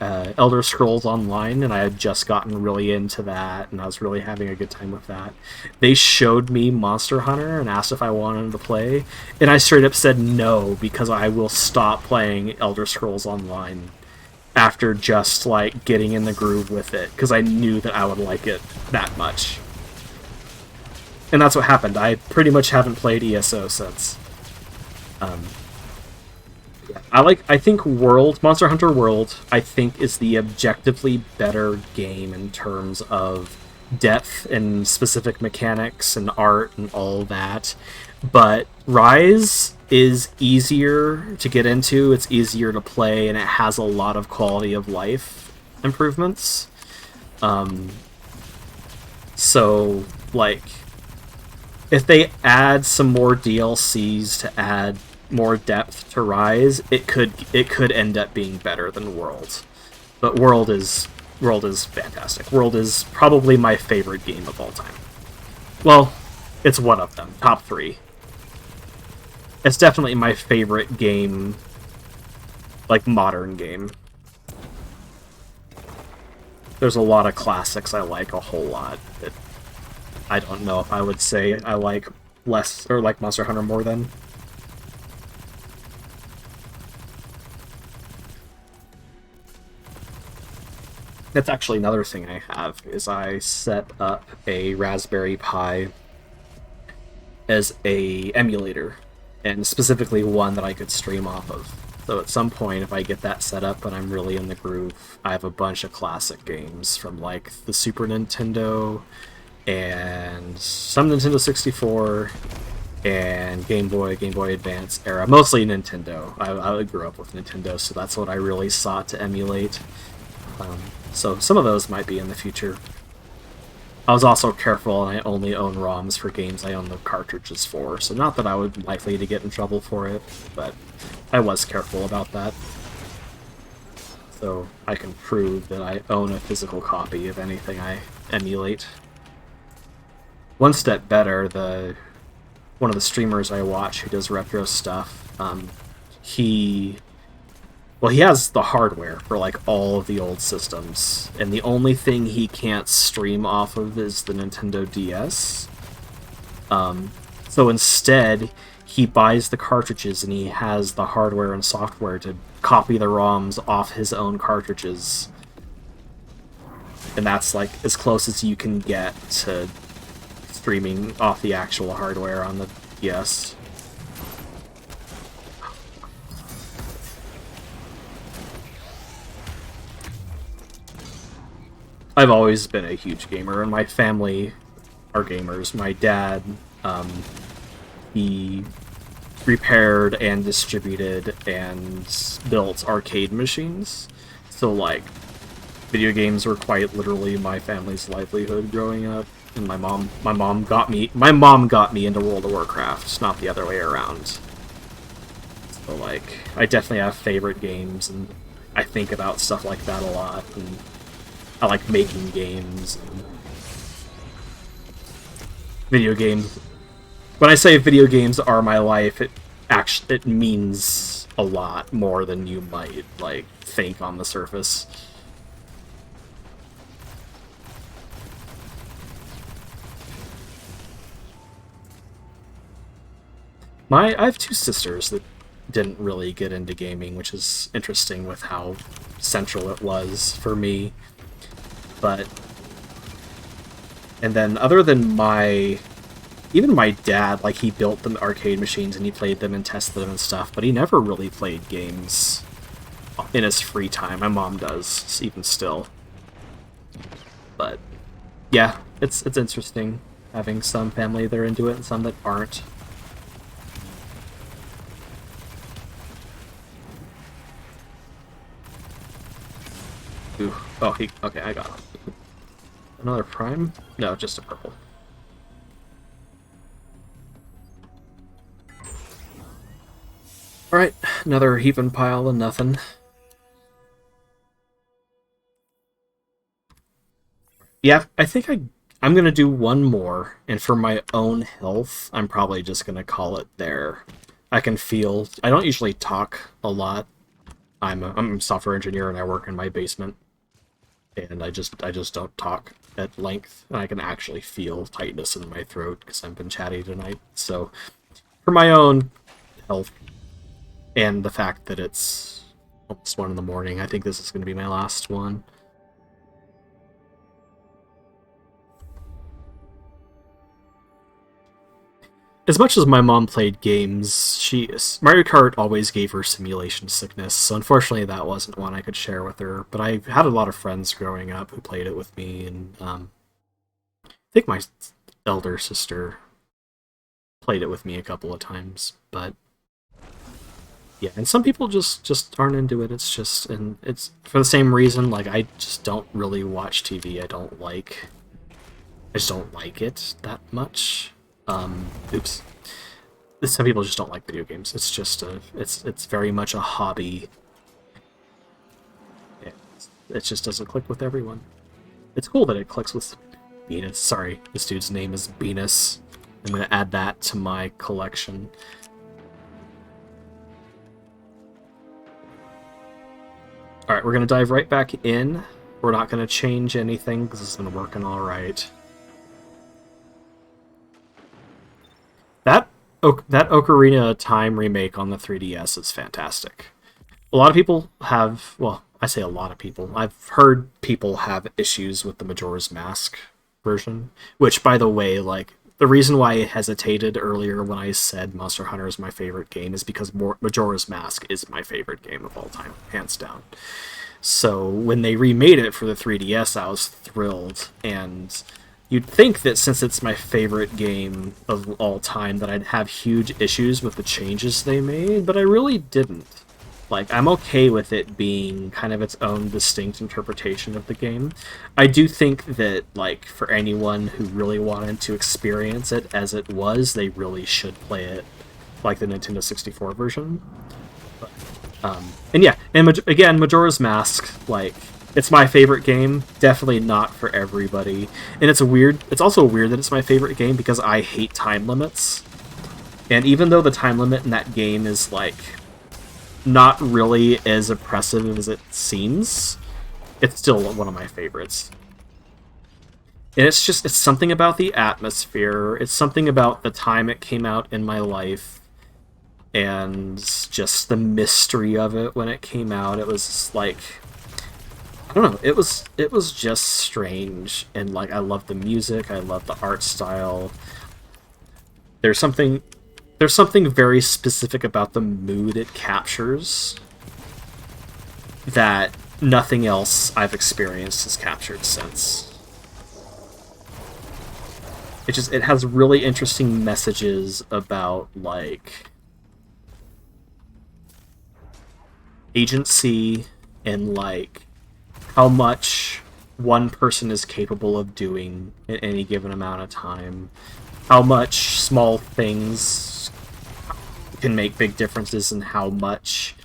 Elder Scrolls Online, and I had just gotten really into that, and I was really having a good time with that. They showed me Monster Hunter and asked if I wanted to play, and I straight up said no, because I will stop playing Elder Scrolls Online after just like getting in the groove with it, because I knew that I would like it that much. And that's what happened. I pretty much haven't played ESO since. I think Monster Hunter World, I think, is the objectively better game in terms of depth and specific mechanics and art and all that. But Rise is easier to get into, it's easier to play, and it has a lot of quality of life improvements. So, like, if they add some more DLCs to add more depth to Rise, it could end up being better than World. But World is fantastic. World is probably my favorite game of all time. Well, it's one of them. Top 3. It's definitely my favorite game, like modern game. There's a lot of classics I like a whole lot. I don't know if I would say I like less or like Monster Hunter more than. That's actually another thing I have, is I set up a Raspberry Pi as a emulator, and specifically one that I could stream off of. So at some point, if I get that set up and I'm really in the groove, I have a bunch of classic games from like the Super Nintendo and some Nintendo 64 and Game Boy Advance era. Mostly Nintendo. I grew up with Nintendo, so that's what I really sought to emulate. So some of those might be in the future. I was also careful, and I only own ROMs for games I own the cartridges for, so not that I would be likely to get in trouble for it, but I was careful about that. So I can prove that I own a physical copy of anything I emulate. One step better, one of the streamers I watch who does retro stuff, he has the hardware for like all of the old systems, and the only thing he can't stream off of is the Nintendo DS. So instead, he buys the cartridges and he has the hardware and software to copy the ROMs off his own cartridges. And that's like as close as you can get to streaming off the actual hardware on the DS. I've always been a huge gamer, and my family are gamers. My dad, he repaired and distributed and built arcade machines. So, like, Video games were quite literally my family's livelihood growing up, and my mom got me into World of Warcraft, not the other way around. So like, I definitely have favorite games, and I think about stuff like that a lot, and I like making games. And video games. When I say video games are my life, it means a lot more than you might like think on the surface. I have two sisters that didn't really get into gaming, which is interesting with how central it was for me. But and then other than even my dad, like, he built the arcade machines and he played them and tested them and stuff, but he never really played games in his free time. My mom does, even still. But yeah, it's interesting having some family that are into it and some that aren't. Ooh. Oh, okay, I got it. Another prime? No, just a purple. Alright, another heaping pile of nothing. Yeah, I think I'm gonna do one more, and for my own health, I'm probably just gonna call it there. I can feel... I don't usually talk a lot. I'm a software engineer and I work in my basement. And I just don't talk at length, and I can actually feel tightness in my throat because I've been chatty tonight. So, for my own health, and the fact that it's almost 1 in the morning, I think this is going to be my last one. As much as my mom played games, Mario Kart always gave her simulation sickness, so unfortunately that wasn't one I could share with her. But I had a lot of friends growing up who played it with me, and I think my elder sister played it with me a couple of times. But yeah, and some people just aren't into it. It's just, and it's for the same reason. Like, I just don't really watch TV. I just don't like it that much. Oops. Some people just don't like video games. It's just it's very much a hobby. Yeah, it just doesn't click with everyone. It's cool that it clicks with Venus. Sorry, this dude's name is Venus. I'm gonna add that to my collection. Alright, we're gonna dive right back in. We're not gonna change anything because it's been working alright. That Ocarina of Time remake on the 3DS is fantastic. A lot of people have, well, I say a lot of people, I've heard people have issues with the Majora's Mask version, which, by the way, like, the reason why I hesitated earlier when I said Monster Hunter is my favorite game is because Majora's Mask is my favorite game of all time, hands down. So when they remade it for the 3DS, I was thrilled, and you'd think that since it's my favorite game of all time that I'd have huge issues with the changes they made, but I really didn't. Like, I'm okay with it being kind of its own distinct interpretation of the game. I do think that, like, for anyone who really wanted to experience it as it was, they really should play it like the Nintendo 64 version. But, and yeah, and again, Majora's Mask, like, it's my favorite game, definitely not for everybody. And it's also weird that it's my favorite game because I hate time limits. And even though the time limit in that game is, like, not really as oppressive as it seems, it's still one of my favorites. And it's something about the atmosphere, it's something about the time it came out in my life, and just the mystery of it when it came out. It was like, I don't know, it was just strange, and like, I love the music, I love the art style. There's something very specific about the mood it captures that nothing else I've experienced has captured since. It has really interesting messages about, like, agency and, like, how much one person is capable of doing at any given amount of time, how much small things can make big differences, and how much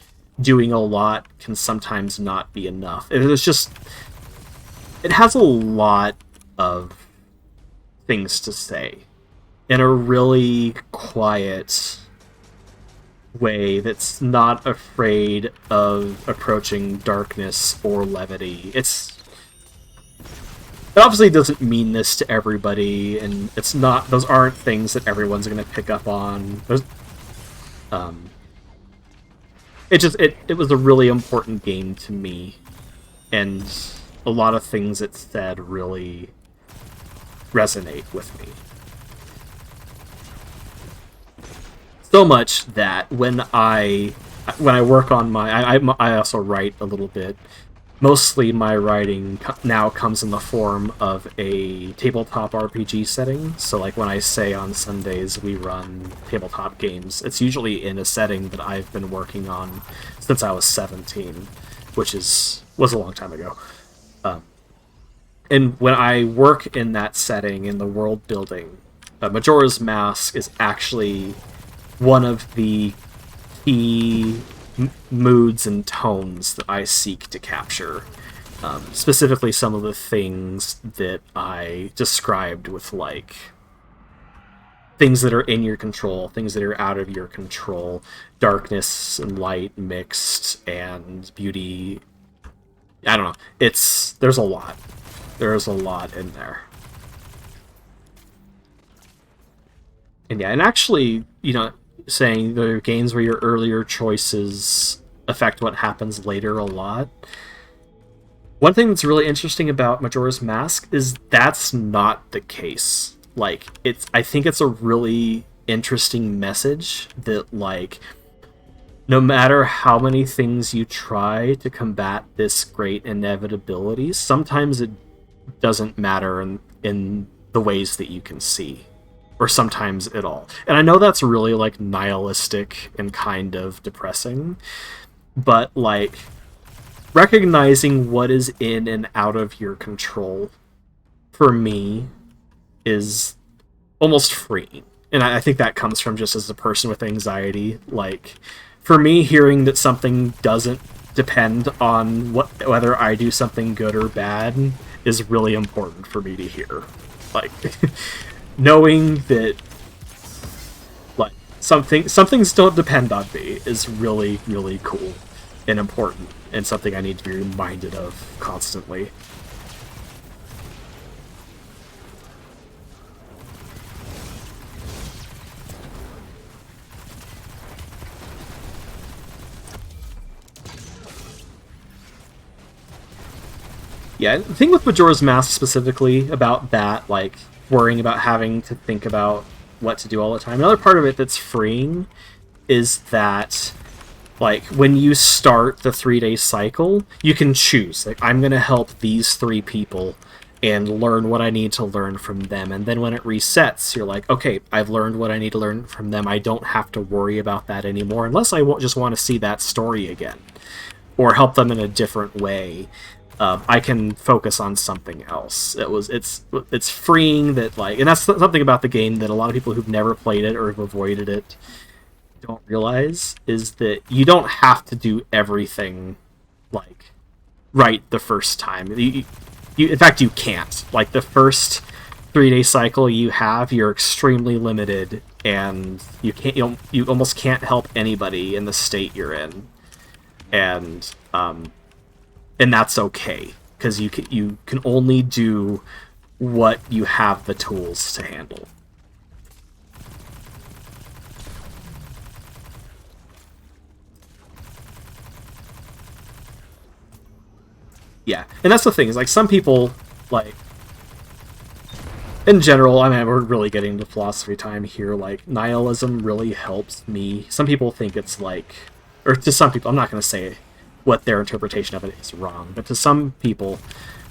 doing a lot can sometimes not be enough. It's just, it has a lot of things to say in a really quiet way that's not afraid of approaching darkness or levity. It obviously doesn't mean this to everybody, and it's not, those aren't things that everyone's going to pick up on. It was a really important game to me, and a lot of things it said really resonate with me. So much that when I work on I also write a little bit. Mostly my writing now comes in the form of a tabletop RPG setting. So like when I say on Sundays we run tabletop games, it's usually in a setting that I've been working on since I was 17, which was a long time ago. And when I work in that setting, in the world building, Majora's Mask is actually one of the key moods and tones that I seek to capture. Specifically some of the things that I described with, like, things that are in your control, things that are out of your control, darkness and light mixed, and beauty. I don't know. There's a lot. There's a lot in there. And yeah, and actually, saying there are games where your earlier choices affect what happens later a lot. One thing that's really interesting about Majora's Mask is that's not the case. Like, I think it's a really interesting message that, like, no matter how many things you try to combat this great inevitability, sometimes it doesn't matter in the ways that you can see. Or sometimes at all. And I know that's really, like, nihilistic and kind of depressing, but, like, recognizing what is in and out of your control, for me, is almost freeing. And I think that comes from just as a person with anxiety. Like, for me, hearing that something doesn't depend on whether I do something good or bad is really important for me to hear. Like... knowing that, like, some things don't depend on me is really, really cool and important, and something I need to be reminded of constantly. Yeah, the thing with Majora's Mask specifically about that, like, worrying about having to think about what to do all the time. Another part of it that's freeing is that, like, when you start the 3-day cycle, you can choose. Like, I'm going to help these 3 people and learn what I need to learn from them. And then when it resets, you're like, okay, I've learned what I need to learn from them. I don't have to worry about that anymore unless I just want to see that story again or help them in a different way. I can focus on something else. It's freeing that, like, and that's something about the game that a lot of people who've never played it or have avoided it don't realize, is that you don't have to do everything, like, right the first time. You in fact, you can't. Like, the first 3-day cycle you're extremely limited, and you almost can't help anybody in the state you're in, and that's okay, because you can only do what you have the tools to handle. Yeah, and that's the thing, is, like, some people, like, in general, I mean, we're really getting into philosophy time here, like, nihilism really helps me. Some people think it's like, or to some people, I'm not going to say what their interpretation of it is wrong, but to some people,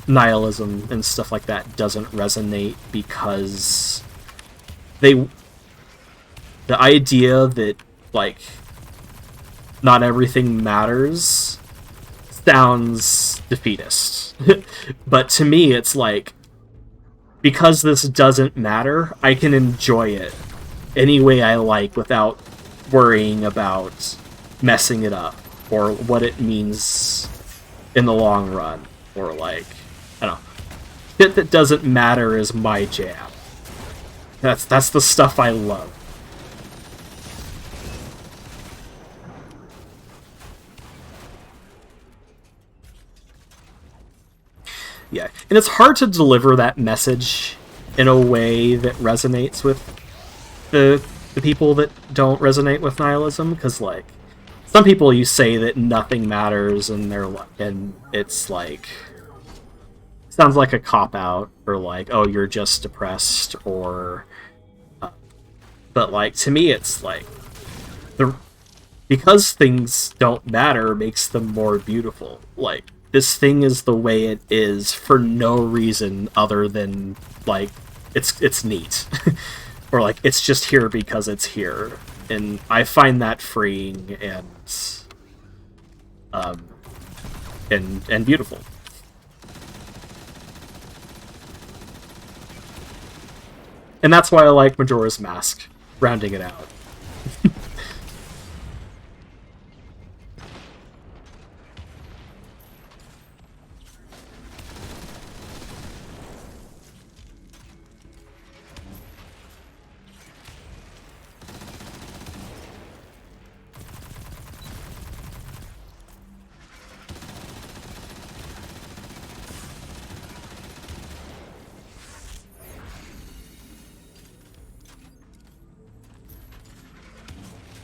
nihilism and stuff like that doesn't resonate because the idea that, like, not everything matters sounds defeatist. But to me, it's like, because this doesn't matter, I can enjoy it any way I like without worrying about messing it up or what it means in the long run, or like, I don't know, shit that doesn't matter is my jam. That's the stuff I love. Yeah, and it's hard to deliver that message in a way that resonates with the people that don't resonate with nihilism, because like some people you say that nothing matters and and it's like sounds like a cop out, or like, oh, you're just depressed, or but like to me it's like the because things don't matter makes them more beautiful. Like, this thing is the way it is for no reason other than like it's neat. Or like it's just here because it's here. And I find that freeing um and beautiful. And that's why I like Majora's Mask, rounding it out.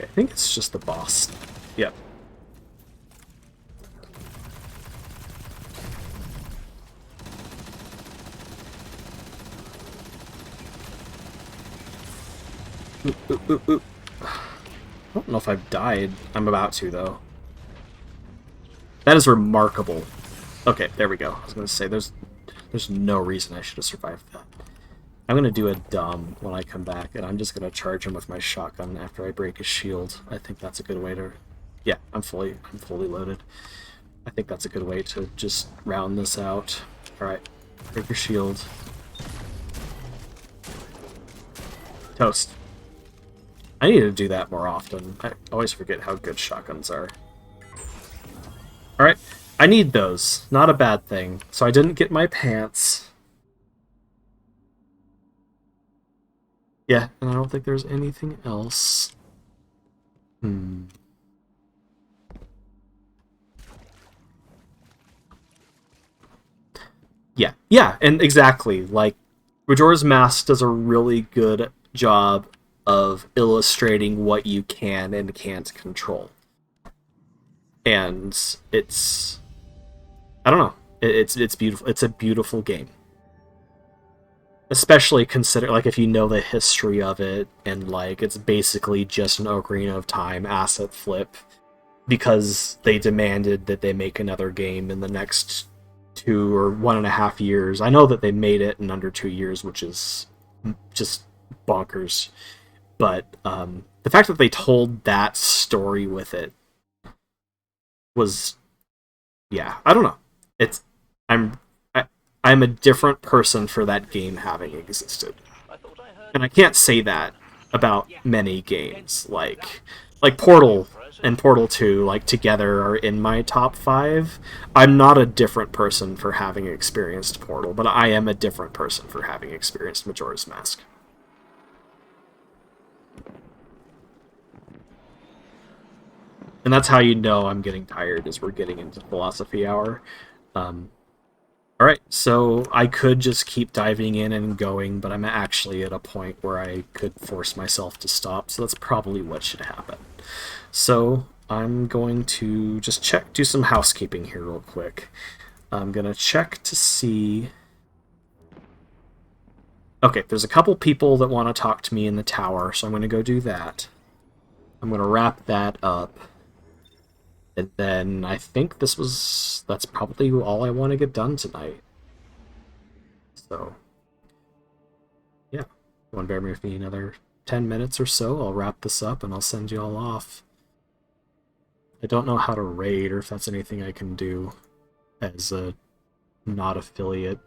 I think it's just the boss. Yep. Oop, oop, oop, oop. I don't know if I've died. I'm about to, though. That is remarkable. Okay, there we go. I was going to say, there's no reason I should have survived that. I'm going to do a dumb when I come back, and I'm just going to charge him with my shotgun after I break his shield. I think that's a good way to... Yeah, I'm fully loaded. I think that's a good way to just round this out. Alright, break your shield. Toast. I need to do that more often. I always forget how good shotguns are. Alright, I need those. Not a bad thing. So I didn't get my pants. Yeah, and I don't think there's anything else. Yeah, and exactly. Like, Majora's Mask does a really good job of illustrating what you can and can't control. And it's... I don't know. It's beautiful. It's a beautiful game. Especially consider, like, if you know the history of it, and like it's basically just an Ocarina of Time asset flip because they demanded that they make another game in the next 2 or 1.5 years. I know that they made it in under 2 years, which is just bonkers. But the fact that they told that story with it was, yeah, I don't know. It's I'm a different person for that game having existed. And I can't say that about many games. Like Portal and Portal 2, like, together are in my top 5. I'm not a different person for having experienced Portal, but I am a different person for having experienced Majora's Mask. And that's how you know I'm getting tired, is we're getting into philosophy hour. Alright, so I could just keep diving in and going, but I'm actually at a point where I could force myself to stop, so that's probably what should happen. So I'm going to just do some housekeeping here real quick. I'm going to check to see... Okay, there's a couple people that want to talk to me in the tower, so I'm going to go do that. I'm going to wrap that up. And then I think that's probably all I want to get done tonight. So, yeah. You want to bear with me another 10 minutes or so? I'll wrap this up and I'll send you all off. I don't know how to raid or if that's anything I can do. as a not affiliate.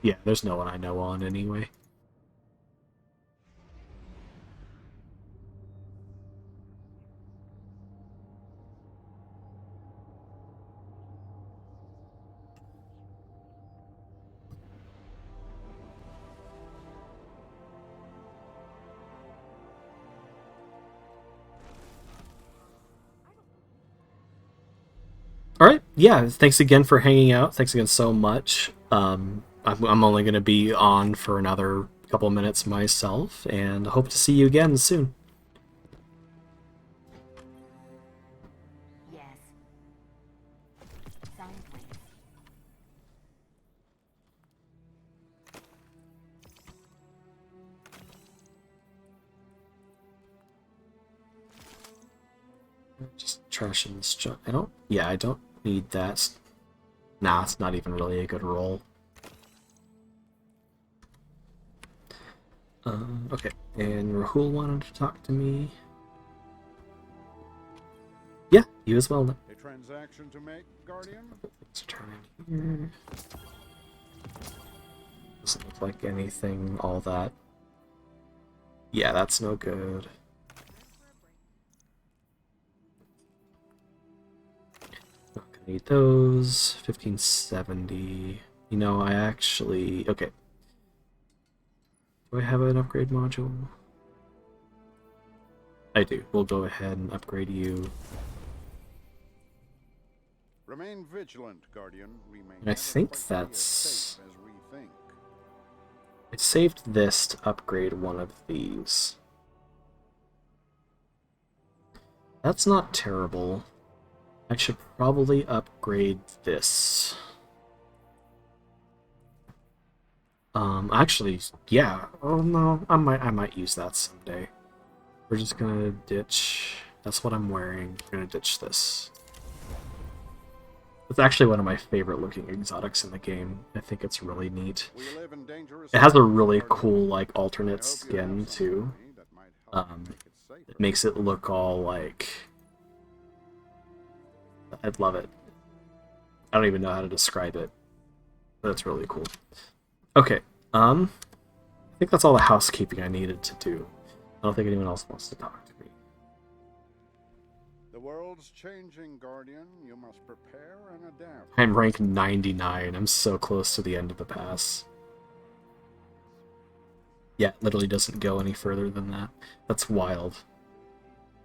Yeah, there's no one I know on anyway. All right, yeah. Thanks again for hanging out. Thanks again so much. I'm only going to be on for another couple minutes myself, and hope to see you again soon. Yes. Sign please. Just trashing this junk. I don't. Yeah, I don't need that. Nah, it's not even really a good roll. Okay, and Rahul wanted to talk to me. Yeah, you as well. A transaction to make, Guardian? Let's turn in here. Doesn't look like anything all that. Yeah, that's no good. Not gonna need those. 1570. You know, I actually... Okay. Do I have an upgrade module? I do. We'll go ahead and upgrade you. Remain vigilant, Guardian. We may I think never quite be as that's... safe as we think. I saved this to upgrade one of these. That's not terrible. I should probably upgrade this. Actually, yeah. Oh no, I might use that someday. We're just gonna ditch. That's what I'm wearing. We're gonna ditch this. It's actually one of my favorite looking exotics in the game. I think it's really neat. We live in dangerous It has a times, really Guardian. cool, like, I alternate hope you skin have too. somebody that might help Um, make it safer. It makes it look all like... I'd love it. I don't even know how to describe it, but it's really cool. Okay, I think that's all the housekeeping I needed to do. I don't think anyone else wants to talk to me. The world's changing, Guardian. You must prepare and adapt. I'm rank 99. I'm so close to the end of the pass. Yeah, it literally doesn't go any further than that. That's wild.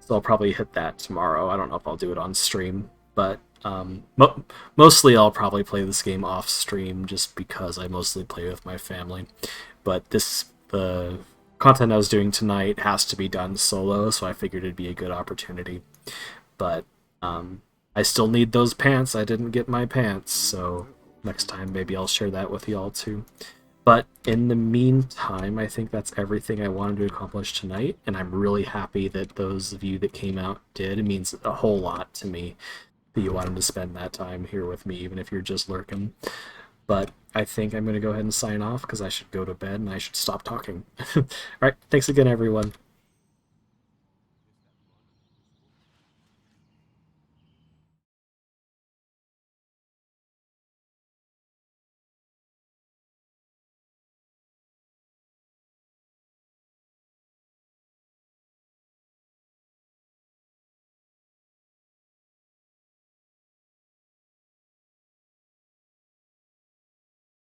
So I'll probably hit that tomorrow. I don't know if I'll do it on stream, but mostly I'll probably play this game off stream just because I mostly play with my family. But the content I was doing tonight has to be done solo, so I figured it'd be a good opportunity. But I still need those pants. I didn't get my pants, so next time maybe I'll share that with y'all too. But in the meantime, I think that's everything I wanted to accomplish tonight, and I'm really happy that those of you that came out did. It means a whole lot to me that you wanted to spend that time here with me, even if you're just lurking. But I think I'm going to go ahead and sign off because I should go to bed and I should stop talking. All right, thanks again, everyone.